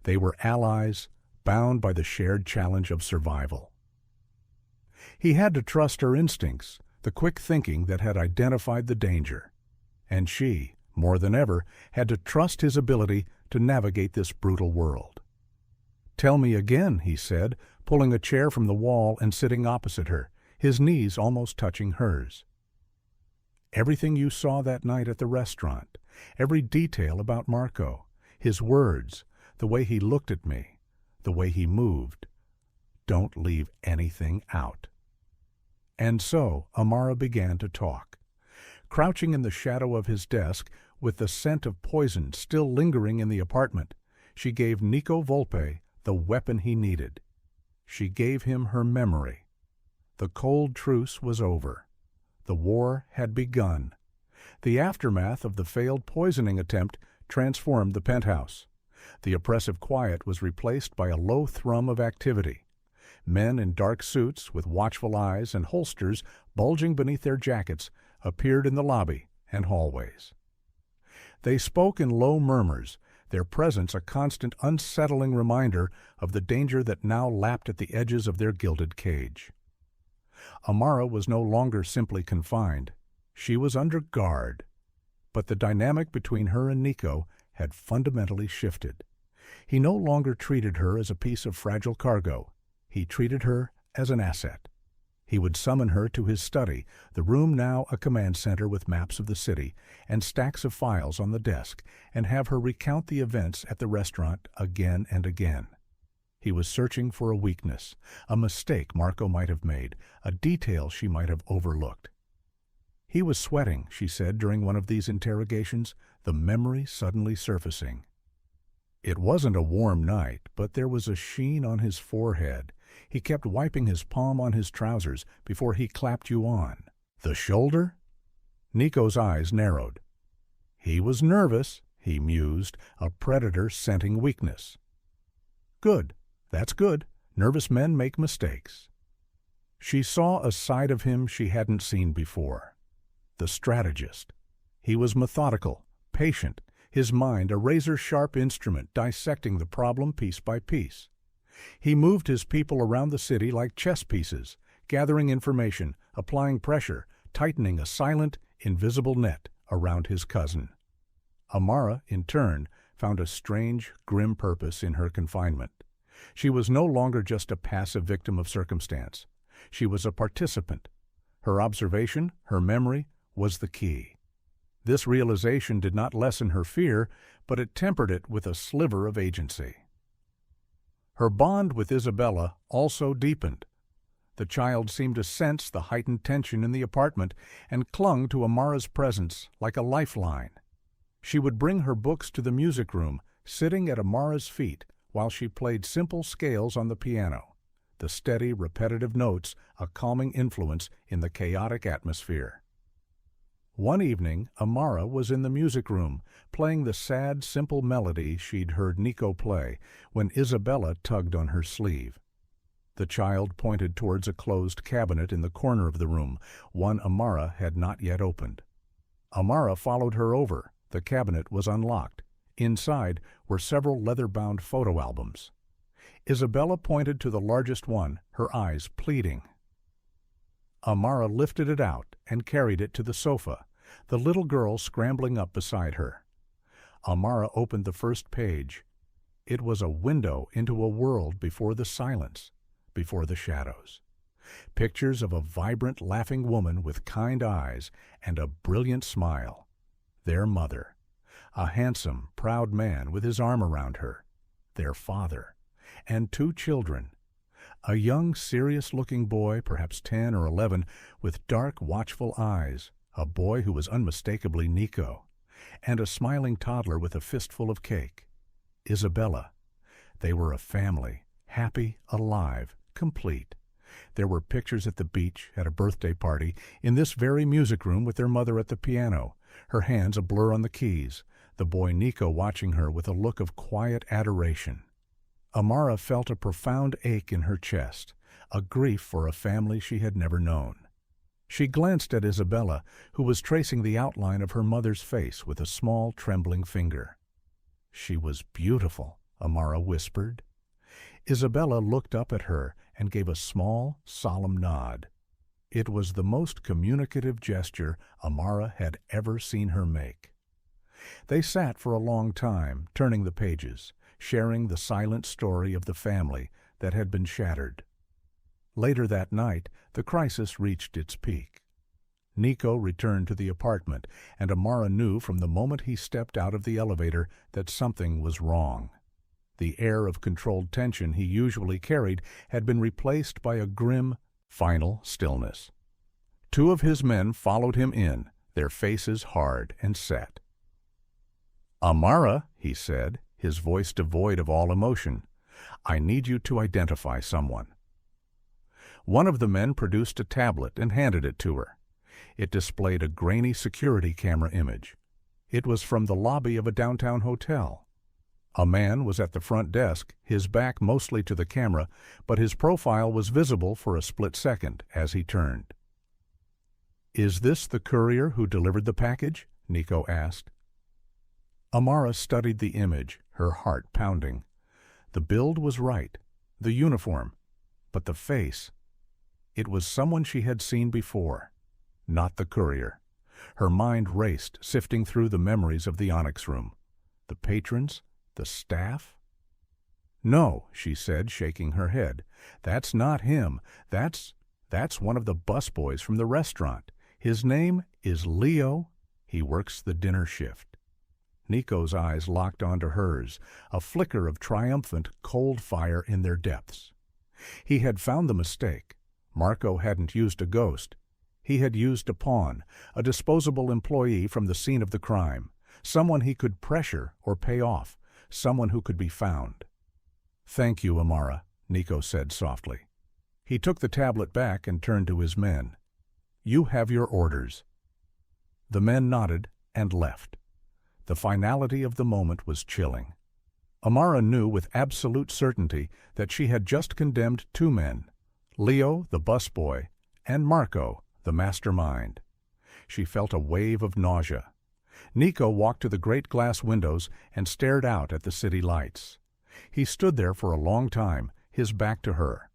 They were allies, bound by the shared challenge of survival. He had to trust her instincts, the quick thinking that had identified the danger. And she, more than ever, had to trust his ability to navigate this brutal world. "Tell me again," he said, pulling a chair from the wall and sitting opposite her, his knees almost touching hers. "Everything you saw that night at the restaurant, every detail about Marco, his words, the way he looked at me, the way he moved. Don't leave anything out." And so Amara began to talk. Crouching in the shadow of his desk, with the scent of poison still lingering in the apartment, she gave Nico Volpe the weapon he needed. She gave him her memory. The cold truce was over. The war had begun. The aftermath of the failed poisoning attempt transformed the penthouse. The oppressive quiet was replaced by a low thrum of activity. Men in dark suits with watchful eyes and holsters bulging beneath their jackets appeared in the lobby and hallways. They spoke in low murmurs, their presence a constant unsettling reminder of the danger that now lapped at the edges of their gilded cage. Amara was no longer simply confined. She was under guard. But the dynamic between her and Nico had fundamentally shifted. He no longer treated her as a piece of fragile cargo. He treated her as an asset. He would summon her to his study, the room now a command center with maps of the city and stacks of files on the desk, and have her recount the events at the restaurant again and again. He was searching for a weakness, a mistake Marco might have made, a detail she might have overlooked. He was sweating, she said during one of these interrogations, the memory suddenly surfacing. It wasn't a warm night, but there was a sheen on his forehead. He kept wiping his palm on his trousers before he clapped you on. The shoulder? Nico's eyes narrowed. He was nervous, he mused, a predator scenting weakness. Good. That's good. Nervous men make mistakes. She saw a side of him she hadn't seen before. The strategist. He was methodical, patient, his mind a razor-sharp instrument dissecting the problem piece by piece. He moved his people around the city like chess pieces, gathering information, applying pressure, tightening a silent, invisible net around his cousin. Amara, in turn, found a strange, grim purpose in her confinement. She was no longer just a passive victim of circumstance. She was a participant. Her observation, her memory, was the key. This realization did not lessen her fear, but it tempered it with a sliver of agency. Her bond with Isabella also deepened. The child seemed to sense the heightened tension in the apartment and clung to Amara's presence like a lifeline. She would bring her books to the music room, sitting at Amara's feet while she played simple scales on the piano, the steady, repetitive notes a calming influence in the chaotic atmosphere. One evening, Amara was in the music room, playing the sad, simple melody she'd heard Nico play, when Isabella tugged on her sleeve. The child pointed towards a closed cabinet in the corner of the room, one Amara had not yet opened. Amara followed her over. The cabinet was unlocked. Inside were several leather-bound photo albums. Isabella pointed to the largest one, her eyes pleading. Amara lifted it out and carried it to the sofa, the little girl scrambling up beside her. Amara opened the first page. It was a window into a world before the silence, before the shadows. Pictures of a vibrant, laughing woman with kind eyes and a brilliant smile. Their mother. A handsome, proud man with his arm around her. Their father. And 2 children. A young, serious-looking boy, perhaps 10 or 11, with dark, watchful eyes, a boy who was unmistakably Nico, and a smiling toddler with a fistful of cake. Isabella. They were a family, happy, alive, complete. There were pictures at the beach, at a birthday party, in this very music room with their mother at the piano, her hands a blur on the keys, the boy Nico watching her with a look of quiet adoration. Amara felt a profound ache in her chest, a grief for a family she had never known. She glanced at Isabella, who was tracing the outline of her mother's face with a small, trembling finger. She was beautiful, Amara whispered. Isabella looked up at her and gave a small, solemn nod. It was the most communicative gesture Amara had ever seen her make. They sat for a long time, turning the pages, sharing the silent story of the family that had been shattered. Later that night, the crisis reached its peak. Nico returned to the apartment, and Amara knew from the moment he stepped out of the elevator that something was wrong. The air of controlled tension he usually carried had been replaced by a grim, final stillness. 2 of his men followed him in, their faces hard and set. "Amara," he said, his voice devoid of all emotion, "I need you to identify someone." One of the men produced a tablet and handed it to her. It displayed a grainy security camera image. It was from the lobby of a downtown hotel. A man was at the front desk, his back mostly to the camera, but his profile was visible for a split second as he turned. "Is this the courier who delivered the package?" Nico asked. Amara studied the image, her heart pounding. The build was right, the uniform, but the face. It was someone she had seen before, not the courier. Her mind raced, sifting through the memories of the Onyx Room. The patrons, the staff? "No," she said, shaking her head. "That's not him. That's That's one of the busboys from the restaurant. His name is Leo. He works the dinner shift." Nico's eyes locked onto hers, a flicker of triumphant, cold fire in their depths. He had found the mistake. Marco hadn't used a ghost. He had used a pawn, a disposable employee from the scene of the crime, someone he could pressure or pay off, someone who could be found. "Thank you, Amara," Nico said softly. He took the tablet back and turned to his men. "You have your orders." The men nodded and left. The finality of the moment was chilling. Amara knew with absolute certainty that she had just condemned two men, Leo, the busboy, and Marco, the mastermind. She felt a wave of nausea. Nico walked to the great glass windows and stared out at the city lights. He stood there for a long time, his back to her.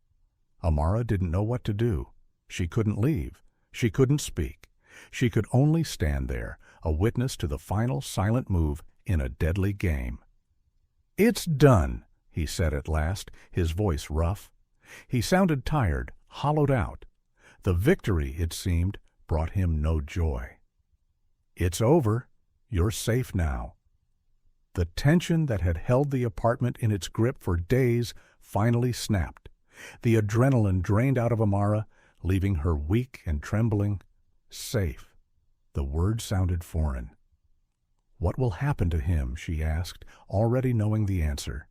Amara didn't know what to do. She couldn't leave. She couldn't speak. She could only stand there, a witness to the final silent move in a deadly game. "It's done," he said at last, his voice rough. He sounded tired, hollowed out. The victory, it seemed, brought him no joy. "It's over. You're safe now." The tension that had held the apartment in its grip for days finally snapped. The adrenaline drained out of Amara, leaving her weak and trembling. Safe. The word sounded foreign. "What will happen to him?" she asked, already knowing the answer.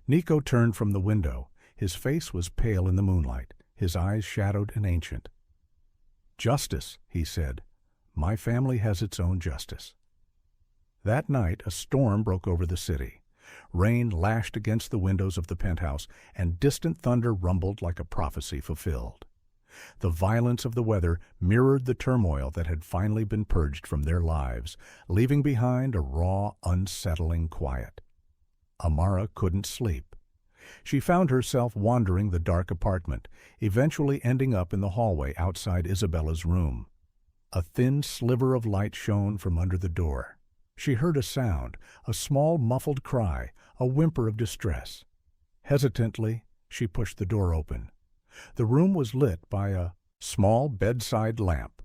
Nico turned from the window. His face was pale in the moonlight, his eyes shadowed and ancient. "Justice," he said. "My family has its own justice." That night a storm broke over the city. Rain lashed against the windows of the penthouse, and distant thunder rumbled like a prophecy fulfilled. The violence of the weather mirrored the turmoil that had finally been purged from their lives, leaving behind a raw, unsettling quiet. Amara couldn't sleep. She found herself wandering the dark apartment, eventually ending up in the hallway outside Isabella's room. A thin sliver of light shone from under the door. She heard a sound, a small muffled cry, a whimper of distress. Hesitantly, she pushed the door open. The room was lit by a small bedside lamp.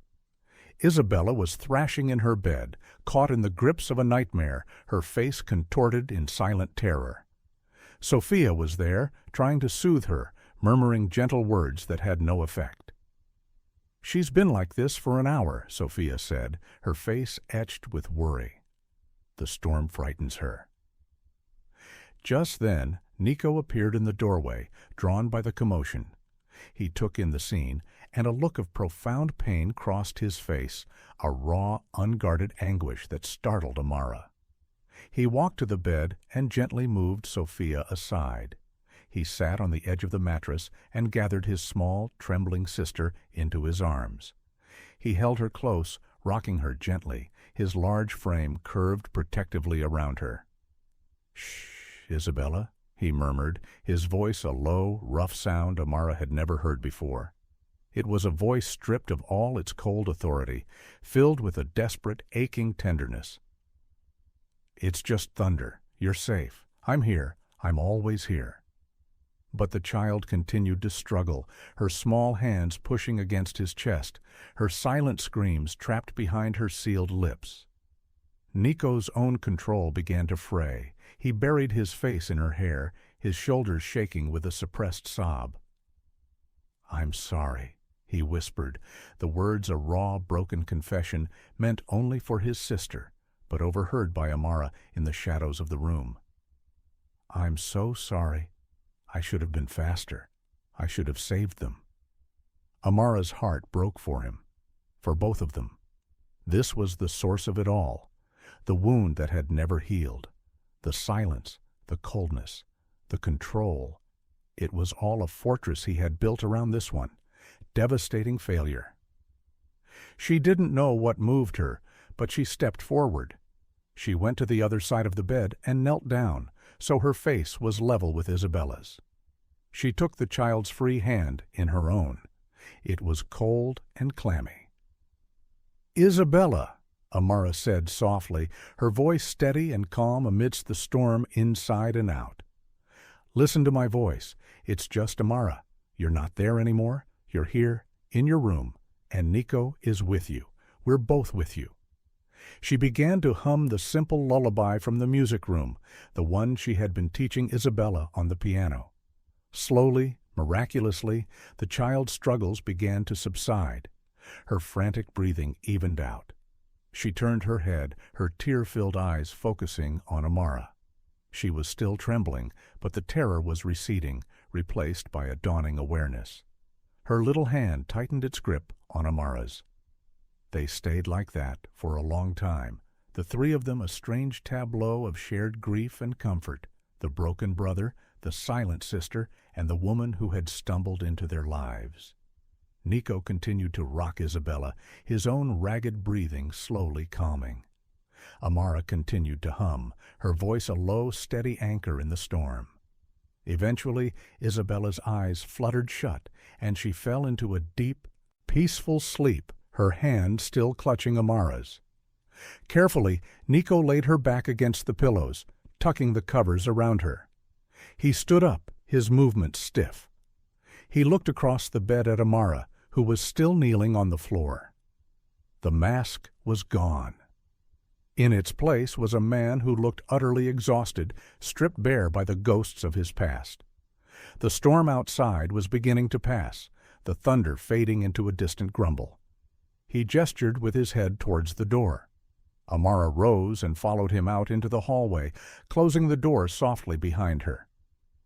Isabella was thrashing in her bed, caught in the grips of a nightmare, her face contorted in silent terror. Sophia was there, trying to soothe her, murmuring gentle words that had no effect. "She's been like this for an hour," Sophia said, her face etched with worry. "The storm frightens her." Just then, Nico appeared in the doorway, drawn by the commotion. He took in the scene, and a look of profound pain crossed his face, a raw, unguarded anguish that startled Amara. He walked to the bed and gently moved Sophia aside. He sat on the edge of the mattress and gathered his small, trembling sister into his arms. He held her close, rocking her gently, his large frame curved protectively around her. "Shh, Isabella," he murmured, his voice a low, rough sound Amara had never heard before. It was a voice stripped of all its cold authority, filled with a desperate, aching tenderness. "It's just thunder. You're safe. I'm here. I'm always here." But the child continued to struggle, her small hands pushing against his chest, her silent screams trapped behind her sealed lips. Nico's own control began to fray. He buried his face in her hair, his shoulders shaking with a suppressed sob. "I'm sorry," he whispered, the words a raw, broken confession meant only for his sister, but overheard by Amara in the shadows of the room. "I'm so sorry. I should have been faster. I should have saved them." Amara's heart broke for him, for both of them. This was the source of it all, the wound that had never healed, the silence, the coldness, the control. It was all a fortress he had built around this one, devastating failure. She didn't know what moved her, but she stepped forward. She went to the other side of the bed and knelt down, so her face was level with Isabella's. She took the child's free hand in her own. It was cold and clammy. "Isabella," Amara said softly, her voice steady and calm amidst the storm inside and out. "Listen to my voice. It's just Amara. You're not there anymore. You're here, in your room, and Nico is with you. We're both with you." She began to hum the simple lullaby from the music room, the one she had been teaching Isabella on the piano. Slowly, miraculously, the child's struggles began to subside. Her frantic breathing evened out. She turned her head, her tear-filled eyes focusing on Amara. She was still trembling, but the terror was receding, replaced by a dawning awareness. Her little hand tightened its grip on Amara's. They stayed like that for a long time, the three of them a strange tableau of shared grief and comfort, the broken brother, the silent sister, and the woman who had stumbled into their lives. Nico continued to rock Isabella, his own ragged breathing slowly calming. Amara continued to hum, her voice a low, steady anchor in the storm. Eventually, Isabella's eyes fluttered shut, and she fell into a deep, peaceful sleep, her hand still clutching Amara's. Carefully, Nico laid her back against the pillows, tucking the covers around her. He stood up, his movements stiff. He looked across the bed at Amara, who was still kneeling on the floor. The mask was gone. In its place was a man who looked utterly exhausted, stripped bare by the ghosts of his past. The storm outside was beginning to pass, the thunder fading into a distant grumble. He gestured with his head towards the door. Amara rose and followed him out into the hallway, closing the door softly behind her.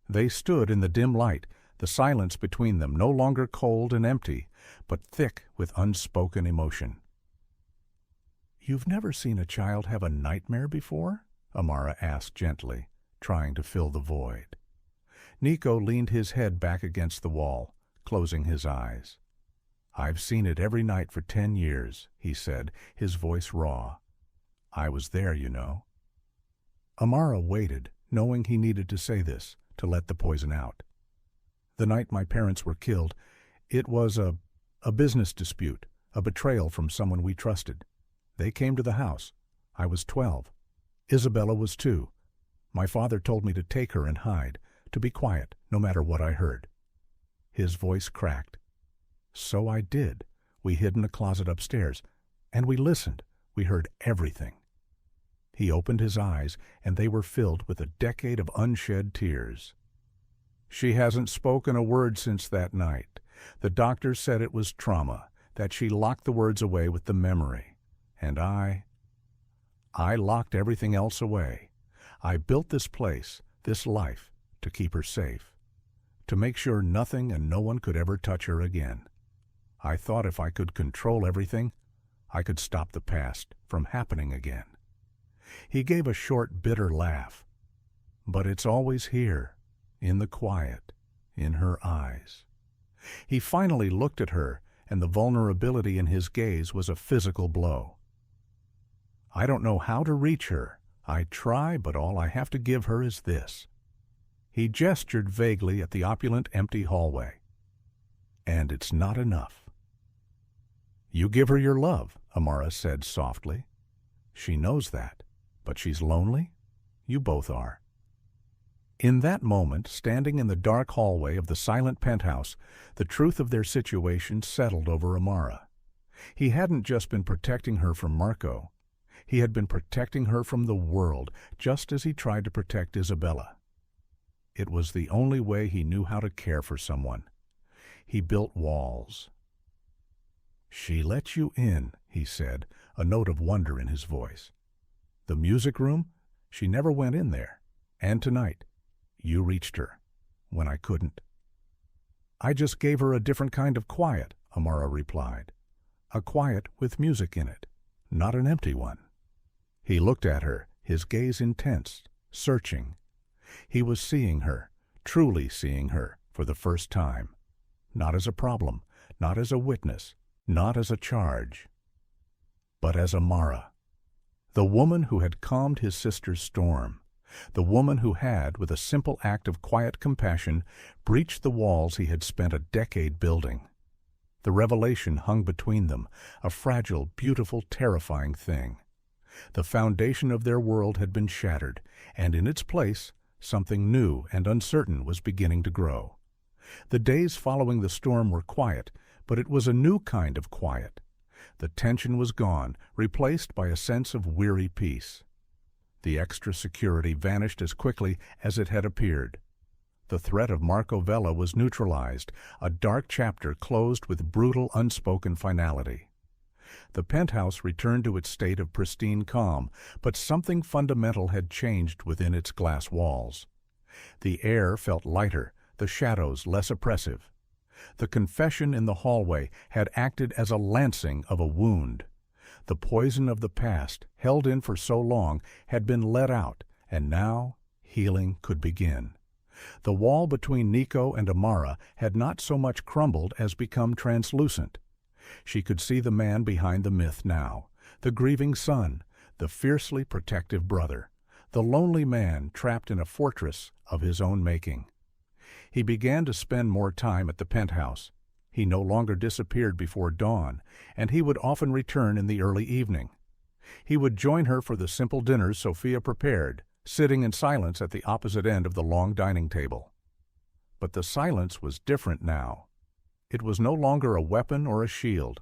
They stood in the dim light, the silence between them no longer cold and empty, but thick with unspoken emotion. "You've never seen a child have a nightmare before?" Amara asked gently, trying to fill the void. Nico leaned his head back against the wall, closing his eyes. "I've seen it every night for 10 years, he said, his voice raw. "I was there, you know." Amara waited, knowing he needed to say this, to let the poison out. "The night my parents were killed, it was a business dispute, a betrayal from someone we trusted. They came to the house. I was 12. Isabella was 2. My father told me to take her and hide, to be quiet, no matter what I heard." His voice cracked. "So I did. We hid in a closet upstairs, and we listened. We heard everything." He opened his eyes, and they were filled with a decade of unshed tears. "She hasn't spoken a word since that night. The doctor said it was trauma, that she locked the words away with the memory. And I locked everything else away. I built this place, this life, to keep her safe, to make sure nothing and no one could ever touch her again. I thought if I could control everything, I could stop the past from happening again." He gave a short, bitter laugh. "But it's always here, in the quiet, in her eyes." He finally looked at her, and the vulnerability in his gaze was a physical blow. "I don't know how to reach her. I try, but all I have to give her is this." He gestured vaguely at the opulent, empty hallway. "And it's not enough." "You give her your love," Amara said softly. "She knows that, but she's lonely. You both are." In that moment, standing in the dark hallway of the silent penthouse, the truth of their situation settled over Amara. He hadn't just been protecting her from Marco. He had been protecting her from the world, just as he tried to protect Isabella. It was the only way he knew how to care for someone. He built walls. "She let you in," he said, a note of wonder in his voice. "The music room? She never went in there. And tonight, you reached her, when I couldn't." "I just gave her a different kind of quiet," Amara replied. "A quiet with music in it, not an empty one." He looked at her, his gaze intense, searching. He was seeing her, truly seeing her, for the first time. Not as a problem, not as a witness, not as a charge, but as Amara. The woman who had calmed his sister's storm. The woman who had, with a simple act of quiet compassion, breached the walls he had spent a decade building. The revelation hung between them, a fragile, beautiful, terrifying thing. The foundation of their world had been shattered, and in its place, something new and uncertain was beginning to grow. The days following the storm were quiet, but it was a new kind of quiet. The tension was gone, replaced by a sense of weary peace. The extra security vanished as quickly as it had appeared. The threat of Marco Vella was neutralized, a dark chapter closed with brutal, unspoken finality. The penthouse returned to its state of pristine calm, but something fundamental had changed within its glass walls. The air felt lighter, the shadows less oppressive. The confession in the hallway had acted as a lancing of a wound. The poison of the past, held in for so long, had been let out, and now healing could begin. The wall between Nico and Amara had not so much crumbled as become translucent. She could see the man behind the myth now, the grieving son, the fiercely protective brother, the lonely man trapped in a fortress of his own making. He began to spend more time at the penthouse. He no longer disappeared before dawn, and he would often return in the early evening. He would join her for the simple dinners Sophia prepared, sitting in silence at the opposite end of the long dining table. But the silence was different now. It was no longer a weapon or a shield.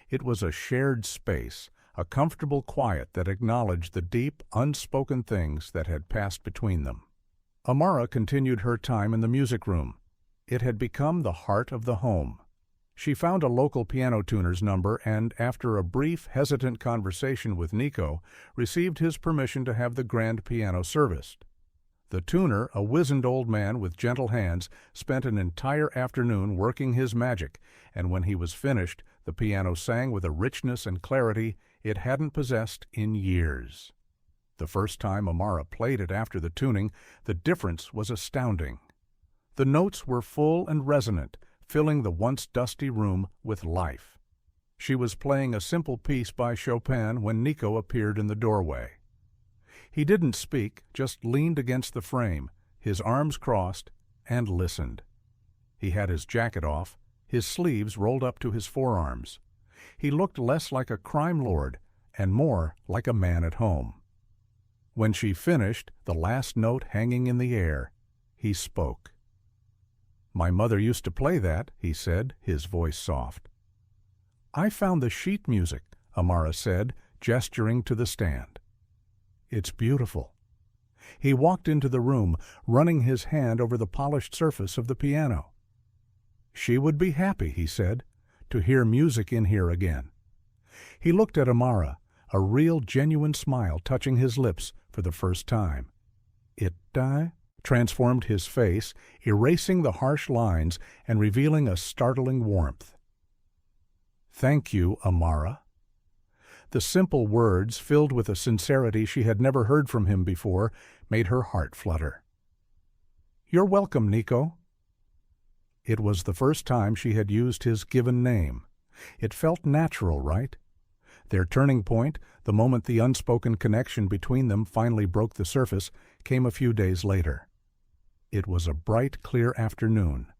It was a shared space, a comfortable quiet that acknowledged the deep, unspoken things that had passed between them. Amara continued her time in the music room. It had become the heart of the home. She found a local piano tuner's number and, after a brief, hesitant conversation with Nico, received his permission to have the grand piano serviced. The tuner, a wizened old man with gentle hands, spent an entire afternoon working his magic, and when he was finished, the piano sang with a richness and clarity it hadn't possessed in years. The first time Amara played it after the tuning, the difference was astounding. The notes were full and resonant, filling the once dusty room with life. She was playing a simple piece by Chopin when Nico appeared in the doorway. He didn't speak, just leaned against the frame, his arms crossed, and listened. He had his jacket off, his sleeves rolled up to his forearms. He looked less like a crime lord and more like a man at home. When she finished, the last note hanging in the air, he spoke. "My mother used to play that," he said, his voice soft. "I found the sheet music," Amara said, gesturing to the stand. "It's beautiful." He walked into the room, running his hand over the polished surface of the piano. "She would be happy," he said, "to hear music in here again." He looked at Amara, a real, genuine smile touching his lips for the first time. It transformed his face, erasing the harsh lines and revealing a startling warmth. "Thank you, Amara." The simple words, filled with a sincerity she had never heard from him before, made her heart flutter. "You're welcome, Nico." It was the first time she had used his given name. It felt natural, right? Their turning point, the moment the unspoken connection between them finally broke the surface, came a few days later. It was a bright, clear afternoon.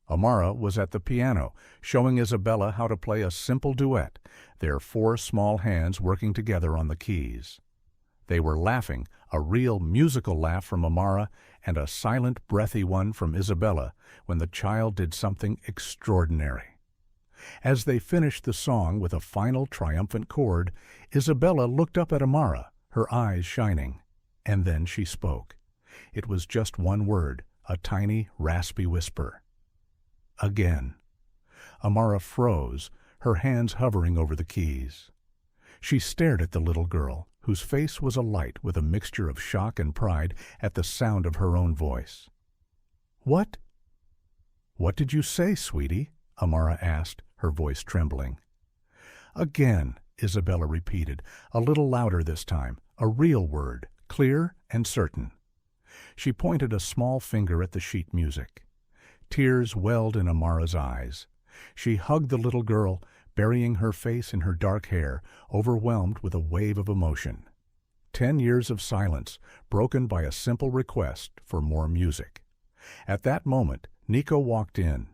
Amara was at the piano, showing Isabella how to play a simple duet, their 4 small hands working together on the keys. They were laughing, a real musical laugh from Amara and a silent, breathy one from Isabella, when the child did something extraordinary. As they finished the song with a final triumphant chord, Isabella looked up at Amara, her eyes shining. And then she spoke. It was just one word, a tiny, raspy whisper. "Again." Amara froze, her hands hovering over the keys. She stared at the little girl, whose face was alight with a mixture of shock and pride at the sound of her own voice. "What did you say, sweetie?" Amara asked, her voice trembling. "Again," Isabella repeated, a little louder this time, a real word, clear and certain. She pointed a small finger at the sheet music. Tears welled in Amara's eyes. She hugged the little girl, burying her face in her dark hair, overwhelmed with a wave of emotion. 10 years of silence, broken by a simple request for more music. At that moment, Nico walked in.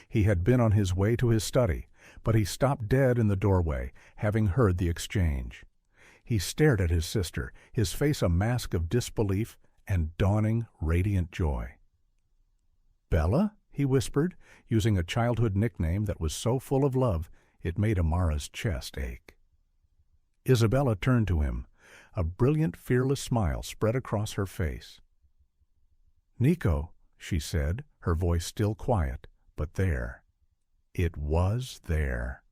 He had been on his way to his study, but he stopped dead in the doorway, having heard the exchange. He stared at his sister, his face a mask of disbelief and dawning, radiant joy. "Bella?" he whispered, using a childhood nickname that was so full of love it made Amara's chest ache. Isabella turned to him. A brilliant, fearless smile spread across her face. "Nico," she said, her voice still quiet, but there. It was there.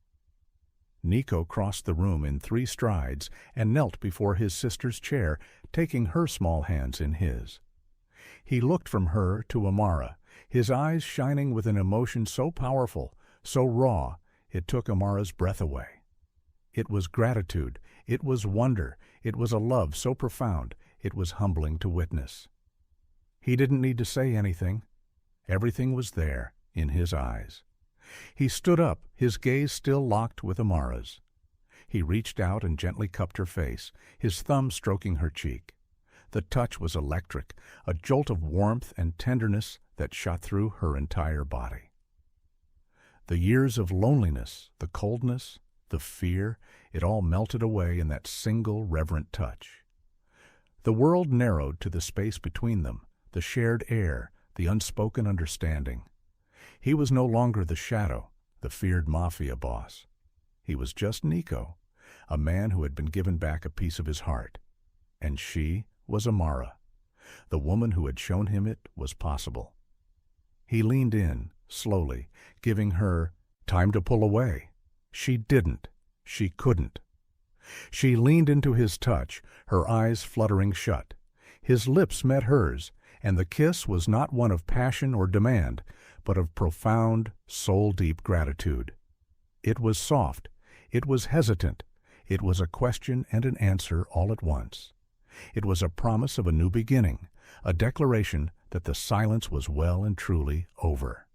Nico crossed the room in 3 strides and knelt before his sister's chair, taking her small hands in his. He looked from her to Amara, his eyes shining with an emotion so powerful, so raw, it took Amara's breath away. It was gratitude, it was wonder, it was a love so profound, it was humbling to witness. He didn't need to say anything. Everything was there in his eyes. He stood up, his gaze still locked with Amara's. He reached out and gently cupped her face, his thumb stroking her cheek. The touch was electric, a jolt of warmth and tenderness that shot through her entire body. The years of loneliness, the coldness, the fear, it all melted away in that single reverent touch. The world narrowed to the space between them, the shared air, the unspoken understanding. He was no longer the shadow, the feared Mafia boss. He was just Nico, a man who had been given back a piece of his heart. And she was Amara, the woman who had shown him it was possible. He leaned in, slowly, giving her time to pull away. She didn't. She couldn't. She leaned into his touch, her eyes fluttering shut. His lips met hers, and the kiss was not one of passion or demand, but of profound, soul-deep gratitude. It was soft, it was hesitant, it was a question and an answer all at once. It was a promise of a new beginning, a declaration that the silence was well and truly over.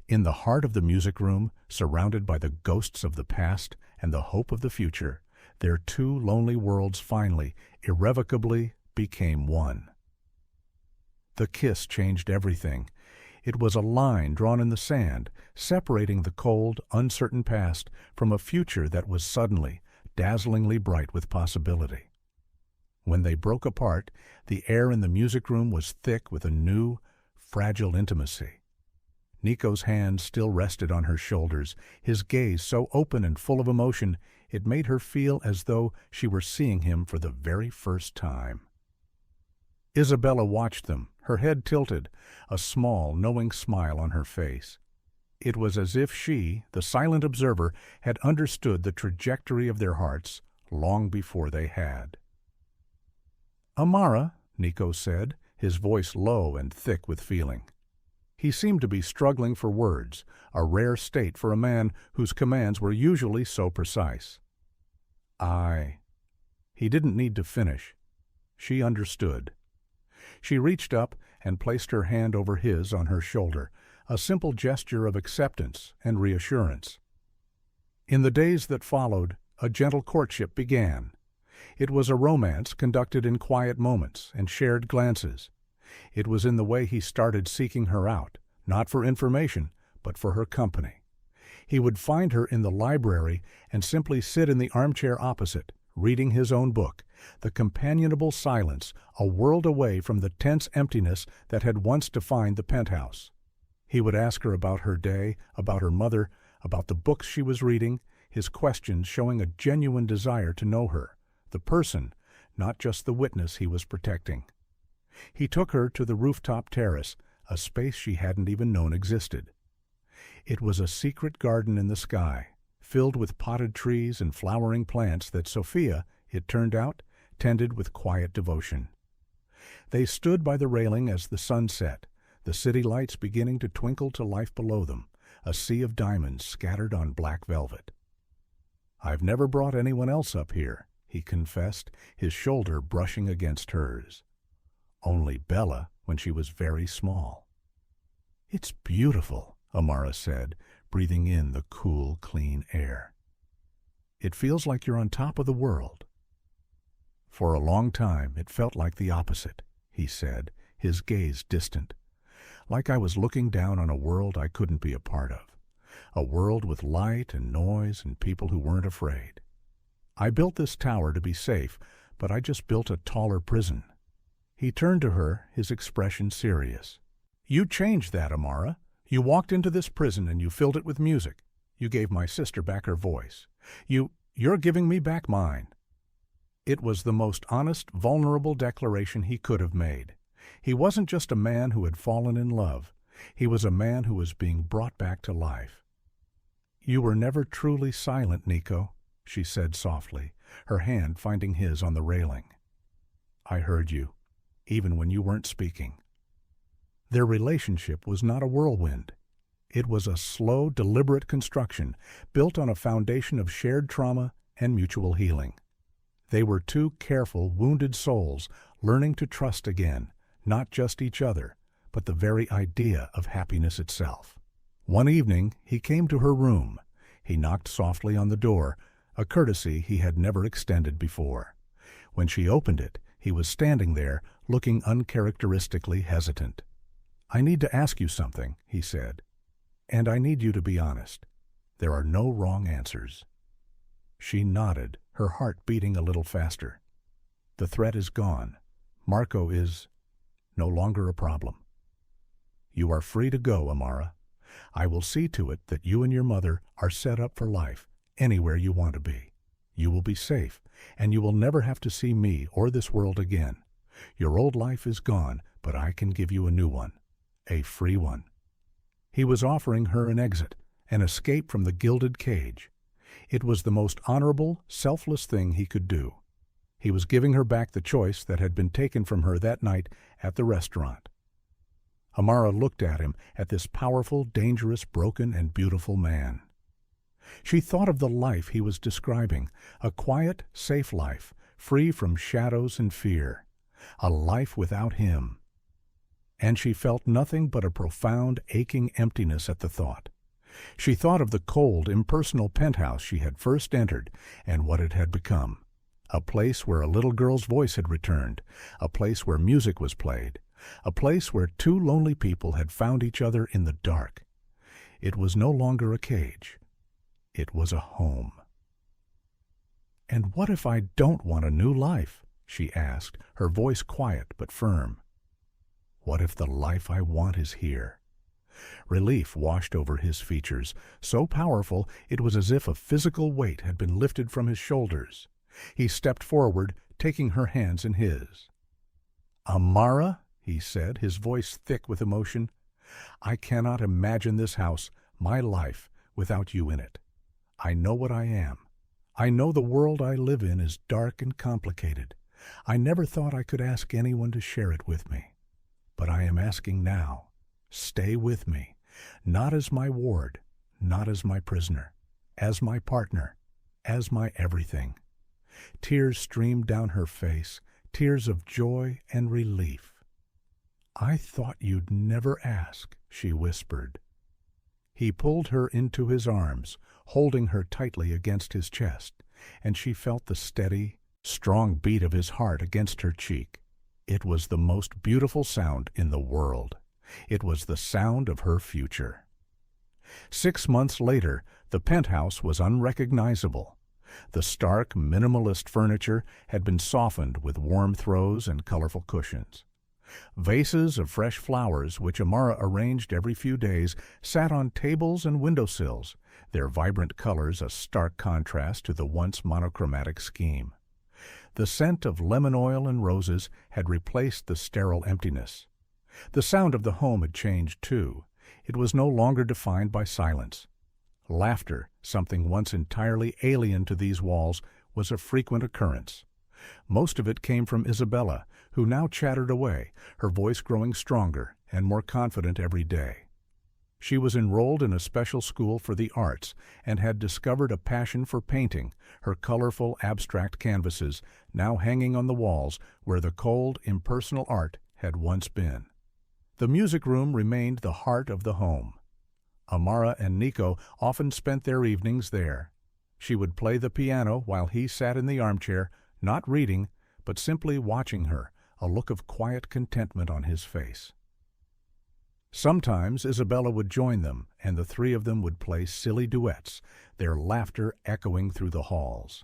In the heart of the music room, surrounded by the ghosts of the past and the hope of the future, their 2 lonely worlds finally, irrevocably, became one. The kiss changed everything. It was a line drawn in the sand, separating the cold, uncertain past from a future that was suddenly, dazzlingly bright with possibility. When they broke apart, the air in the music room was thick with a new, fragile intimacy. Nico's hand still rested on her shoulders, his gaze so open and full of emotion it made her feel as though she were seeing him for the very first time. Isabella watched them, her head tilted, a small, knowing smile on her face. It was as if she, the silent observer, had understood the trajectory of their hearts long before they had. "Amara," Nico said, his voice low and thick with feeling. He seemed to be struggling for words, a rare state for a man whose commands were usually so precise. He didn't need to finish. She understood. She reached up and placed her hand over his on her shoulder, a simple gesture of acceptance and reassurance. In the days that followed, a gentle courtship began. It was a romance conducted in quiet moments and shared glances. It was in the way he started seeking her out, not for information, but for her company. He would find her in the library and simply sit in the armchair opposite, reading his own book, the companionable silence, a world away from the tense emptiness that had once defined the penthouse. He would ask her about her day, about her mother, about the books she was reading, his questions showing a genuine desire to know her, the person, not just the witness he was protecting. He took her to the rooftop terrace, a space she hadn't even known existed. It was a secret garden in the sky, filled with potted trees and flowering plants that Sophia, it turned out, tended with quiet devotion. They stood by the railing as the sun set, the city lights beginning to twinkle to life below them, a sea of diamonds scattered on black velvet. "I've never brought anyone else up here," he confessed, his shoulder brushing against hers. "Only Bella when she was very small." "It's beautiful," Amara said, breathing in the cool, clean air. "It feels like you're on top of the world." For a long time it felt like the opposite, he said, his gaze distant. Like I was looking down on a world I couldn't be a part of. A world with light and noise and people who weren't afraid. I built this tower to be safe, but I just built a taller prison. He turned to her, his expression serious. You changed that, Amara. You walked into this prison and you filled it with music. You gave my sister back her voice. You're giving me back mine." It was the most honest, vulnerable declaration he could have made. He wasn't just a man who had fallen in love. He was a man who was being brought back to life. "You were never truly silent, Nico," she said softly, her hand finding his on the railing. "I heard you, even when you weren't speaking." Their relationship was not a whirlwind. It was a slow, deliberate construction built on a foundation of shared trauma and mutual healing. They were two careful, wounded souls learning to trust again, not just each other, but the very idea of happiness itself. One evening, he came to her room. He knocked softly on the door, a courtesy he had never extended before. When she opened it, he was standing there, looking uncharacteristically hesitant. "I need to ask you something," he said. "And I need you to be honest. There are no wrong answers." She nodded, her heart beating a little faster. "The threat is gone. Marco is no longer a problem. You are free to go, Amara. I will see to it that you and your mother are set up for life, anywhere you want to be. You will be safe, and you will never have to see me or this world again. Your old life is gone, but I can give you a new one, a free one." He was offering her an exit, an escape from the gilded cage. It was the most honorable, selfless thing he could do. He was giving her back the choice that had been taken from her that night at the restaurant. Amara looked at him, at this powerful, dangerous, broken, and beautiful man. She thought of the life he was describing, a quiet, safe life, free from shadows and fear, a life without him. And she felt nothing but a profound, aching emptiness at the thought. She thought of the cold, impersonal penthouse she had first entered and what it had become. A place where a little girl's voice had returned, a place where music was played, a place where two lonely people had found each other in the dark. It was no longer a cage. It was a home. "And what if I don't want a new life?" she asked, her voice quiet but firm. "What if the life I want is here?" Relief washed over his features, so powerful it was as if a physical weight had been lifted from his shoulders. He stepped forward, taking her hands in his. "Amara," he said, his voice thick with emotion, "I cannot imagine this house, my life, without you in it. I know what I am. I know the world I live in is dark and complicated. I never thought I could ask anyone to share it with me. But I am asking now. Stay with me, not as my ward, not as my prisoner, as my partner, as my everything." Tears streamed down her face, tears of joy and relief. "I thought you'd never ask," she whispered. He pulled her into his arms, holding her tightly against his chest, and she felt the steady, strong beat of his heart against her cheek. It was the most beautiful sound in the world. It was the sound of her future. 6 months later, the penthouse was unrecognizable. The stark, minimalist furniture had been softened with warm throws and colorful cushions. Vases of fresh flowers, which Amara arranged every few days, sat on tables and windowsills, their vibrant colors a stark contrast to the once monochromatic scheme. The scent of lemon oil and roses had replaced the sterile emptiness. The sound of the home had changed, too. It was no longer defined by silence. Laughter, something once entirely alien to these walls, was a frequent occurrence. Most of it came from Isabella, who now chattered away, her voice growing stronger and more confident every day. She was enrolled in a special school for the arts and had discovered a passion for painting, her colorful, abstract canvases now hanging on the walls where the cold, impersonal art had once been. The music room remained the heart of the home. Amara and Nico often spent their evenings there. She would play the piano while he sat in the armchair, not reading, but simply watching her, a look of quiet contentment on his face. Sometimes Isabella would join them, and the three of them would play silly duets, their laughter echoing through the halls.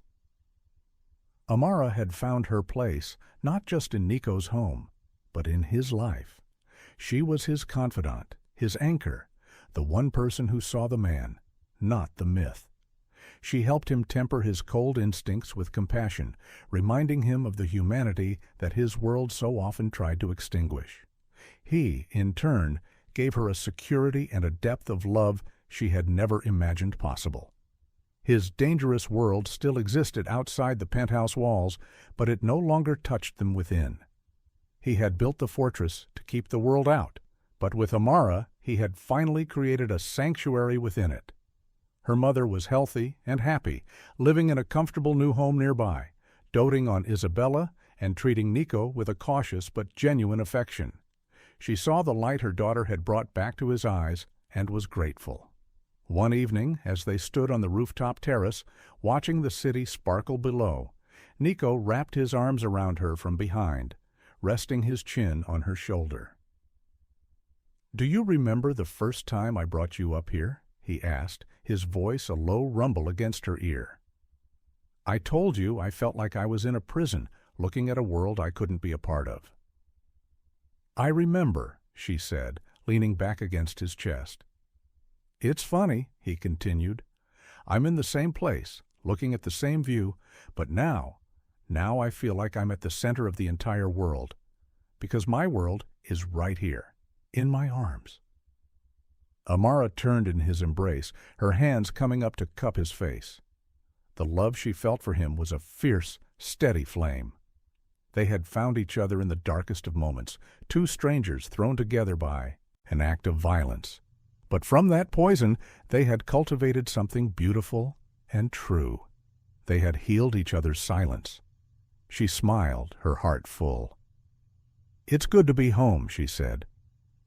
Amara had found her place not just in Nico's home, but in his life. She was his confidant, his anchor, the one person who saw the man, not the myth. She helped him temper his cold instincts with compassion, reminding him of the humanity that his world so often tried to extinguish. He, in turn, gave her a security and a depth of love she had never imagined possible. His dangerous world still existed outside the penthouse walls, but it no longer touched them within. He had built the fortress to keep the world out, but with Amara he had finally created a sanctuary within it. Her mother was healthy and happy, living in a comfortable new home nearby, doting on Isabella and treating Nico with a cautious but genuine affection. She saw the light her daughter had brought back to his eyes and was grateful. One evening, as they stood on the rooftop terrace, watching the city sparkle below, Nico wrapped his arms around her from behind, resting his chin on her shoulder. "Do you remember the first time I brought you up here?" he asked, his voice a low rumble against her ear. "I told you I felt like I was in a prison, looking at a world I couldn't be a part of." "I remember," she said, leaning back against his chest. "It's funny," he continued. "I'm in the same place, looking at the same view, but now I feel like I'm at the center of the entire world, because my world is right here, in my arms." Amara turned in his embrace, her hands coming up to cup his face. The love she felt for him was a fierce, steady flame. They had found each other in the darkest of moments, two strangers thrown together by an act of violence. But from that poison, they had cultivated something beautiful and true. They had healed each other's silence. She smiled, her heart full. "It's good to be home," she said.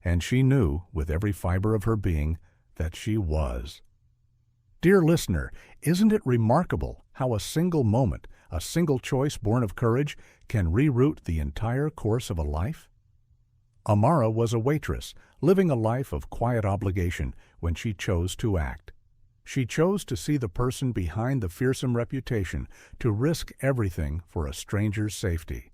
And she knew, with every fiber of her being, that she was. Dear listener, isn't it remarkable how a single moment, a single choice born of courage, can reroute the entire course of a life? Amara was a waitress, living a life of quiet obligation when she chose to act. She chose to see the person behind the fearsome reputation, to risk everything for a stranger's safety.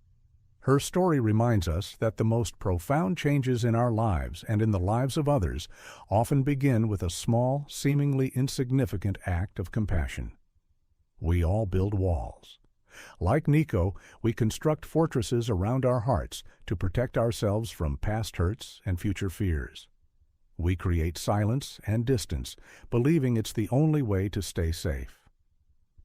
Her story reminds us that the most profound changes in our lives and in the lives of others often begin with a small, seemingly insignificant act of compassion. We all build walls. Like Nico, we construct fortresses around our hearts to protect ourselves from past hurts and future fears. We create silence and distance, believing it's the only way to stay safe.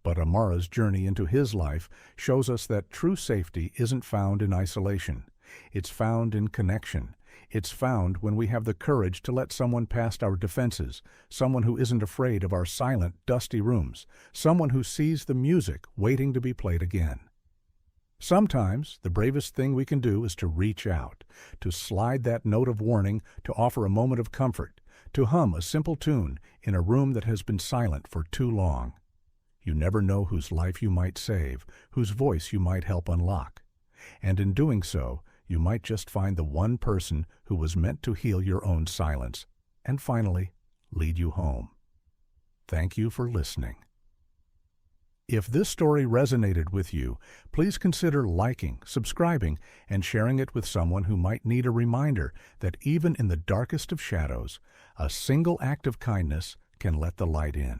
But Amara's journey into his life shows us that true safety isn't found in isolation. It's found in connection. It's found when we have the courage to let someone past our defenses, someone who isn't afraid of our silent, dusty rooms, someone who sees the music waiting to be played again. Sometimes the bravest thing we can do is to reach out, to slide that note of warning, to offer a moment of comfort, to hum a simple tune in a room that has been silent for too long. You never know whose life you might save, whose voice you might help unlock. And in doing so, you might just find the one person who was meant to heal your own silence, and finally, lead you home. Thank you for listening. If this story resonated with you, please consider liking, subscribing, and sharing it with someone who might need a reminder that even in the darkest of shadows, a single act of kindness can let the light in.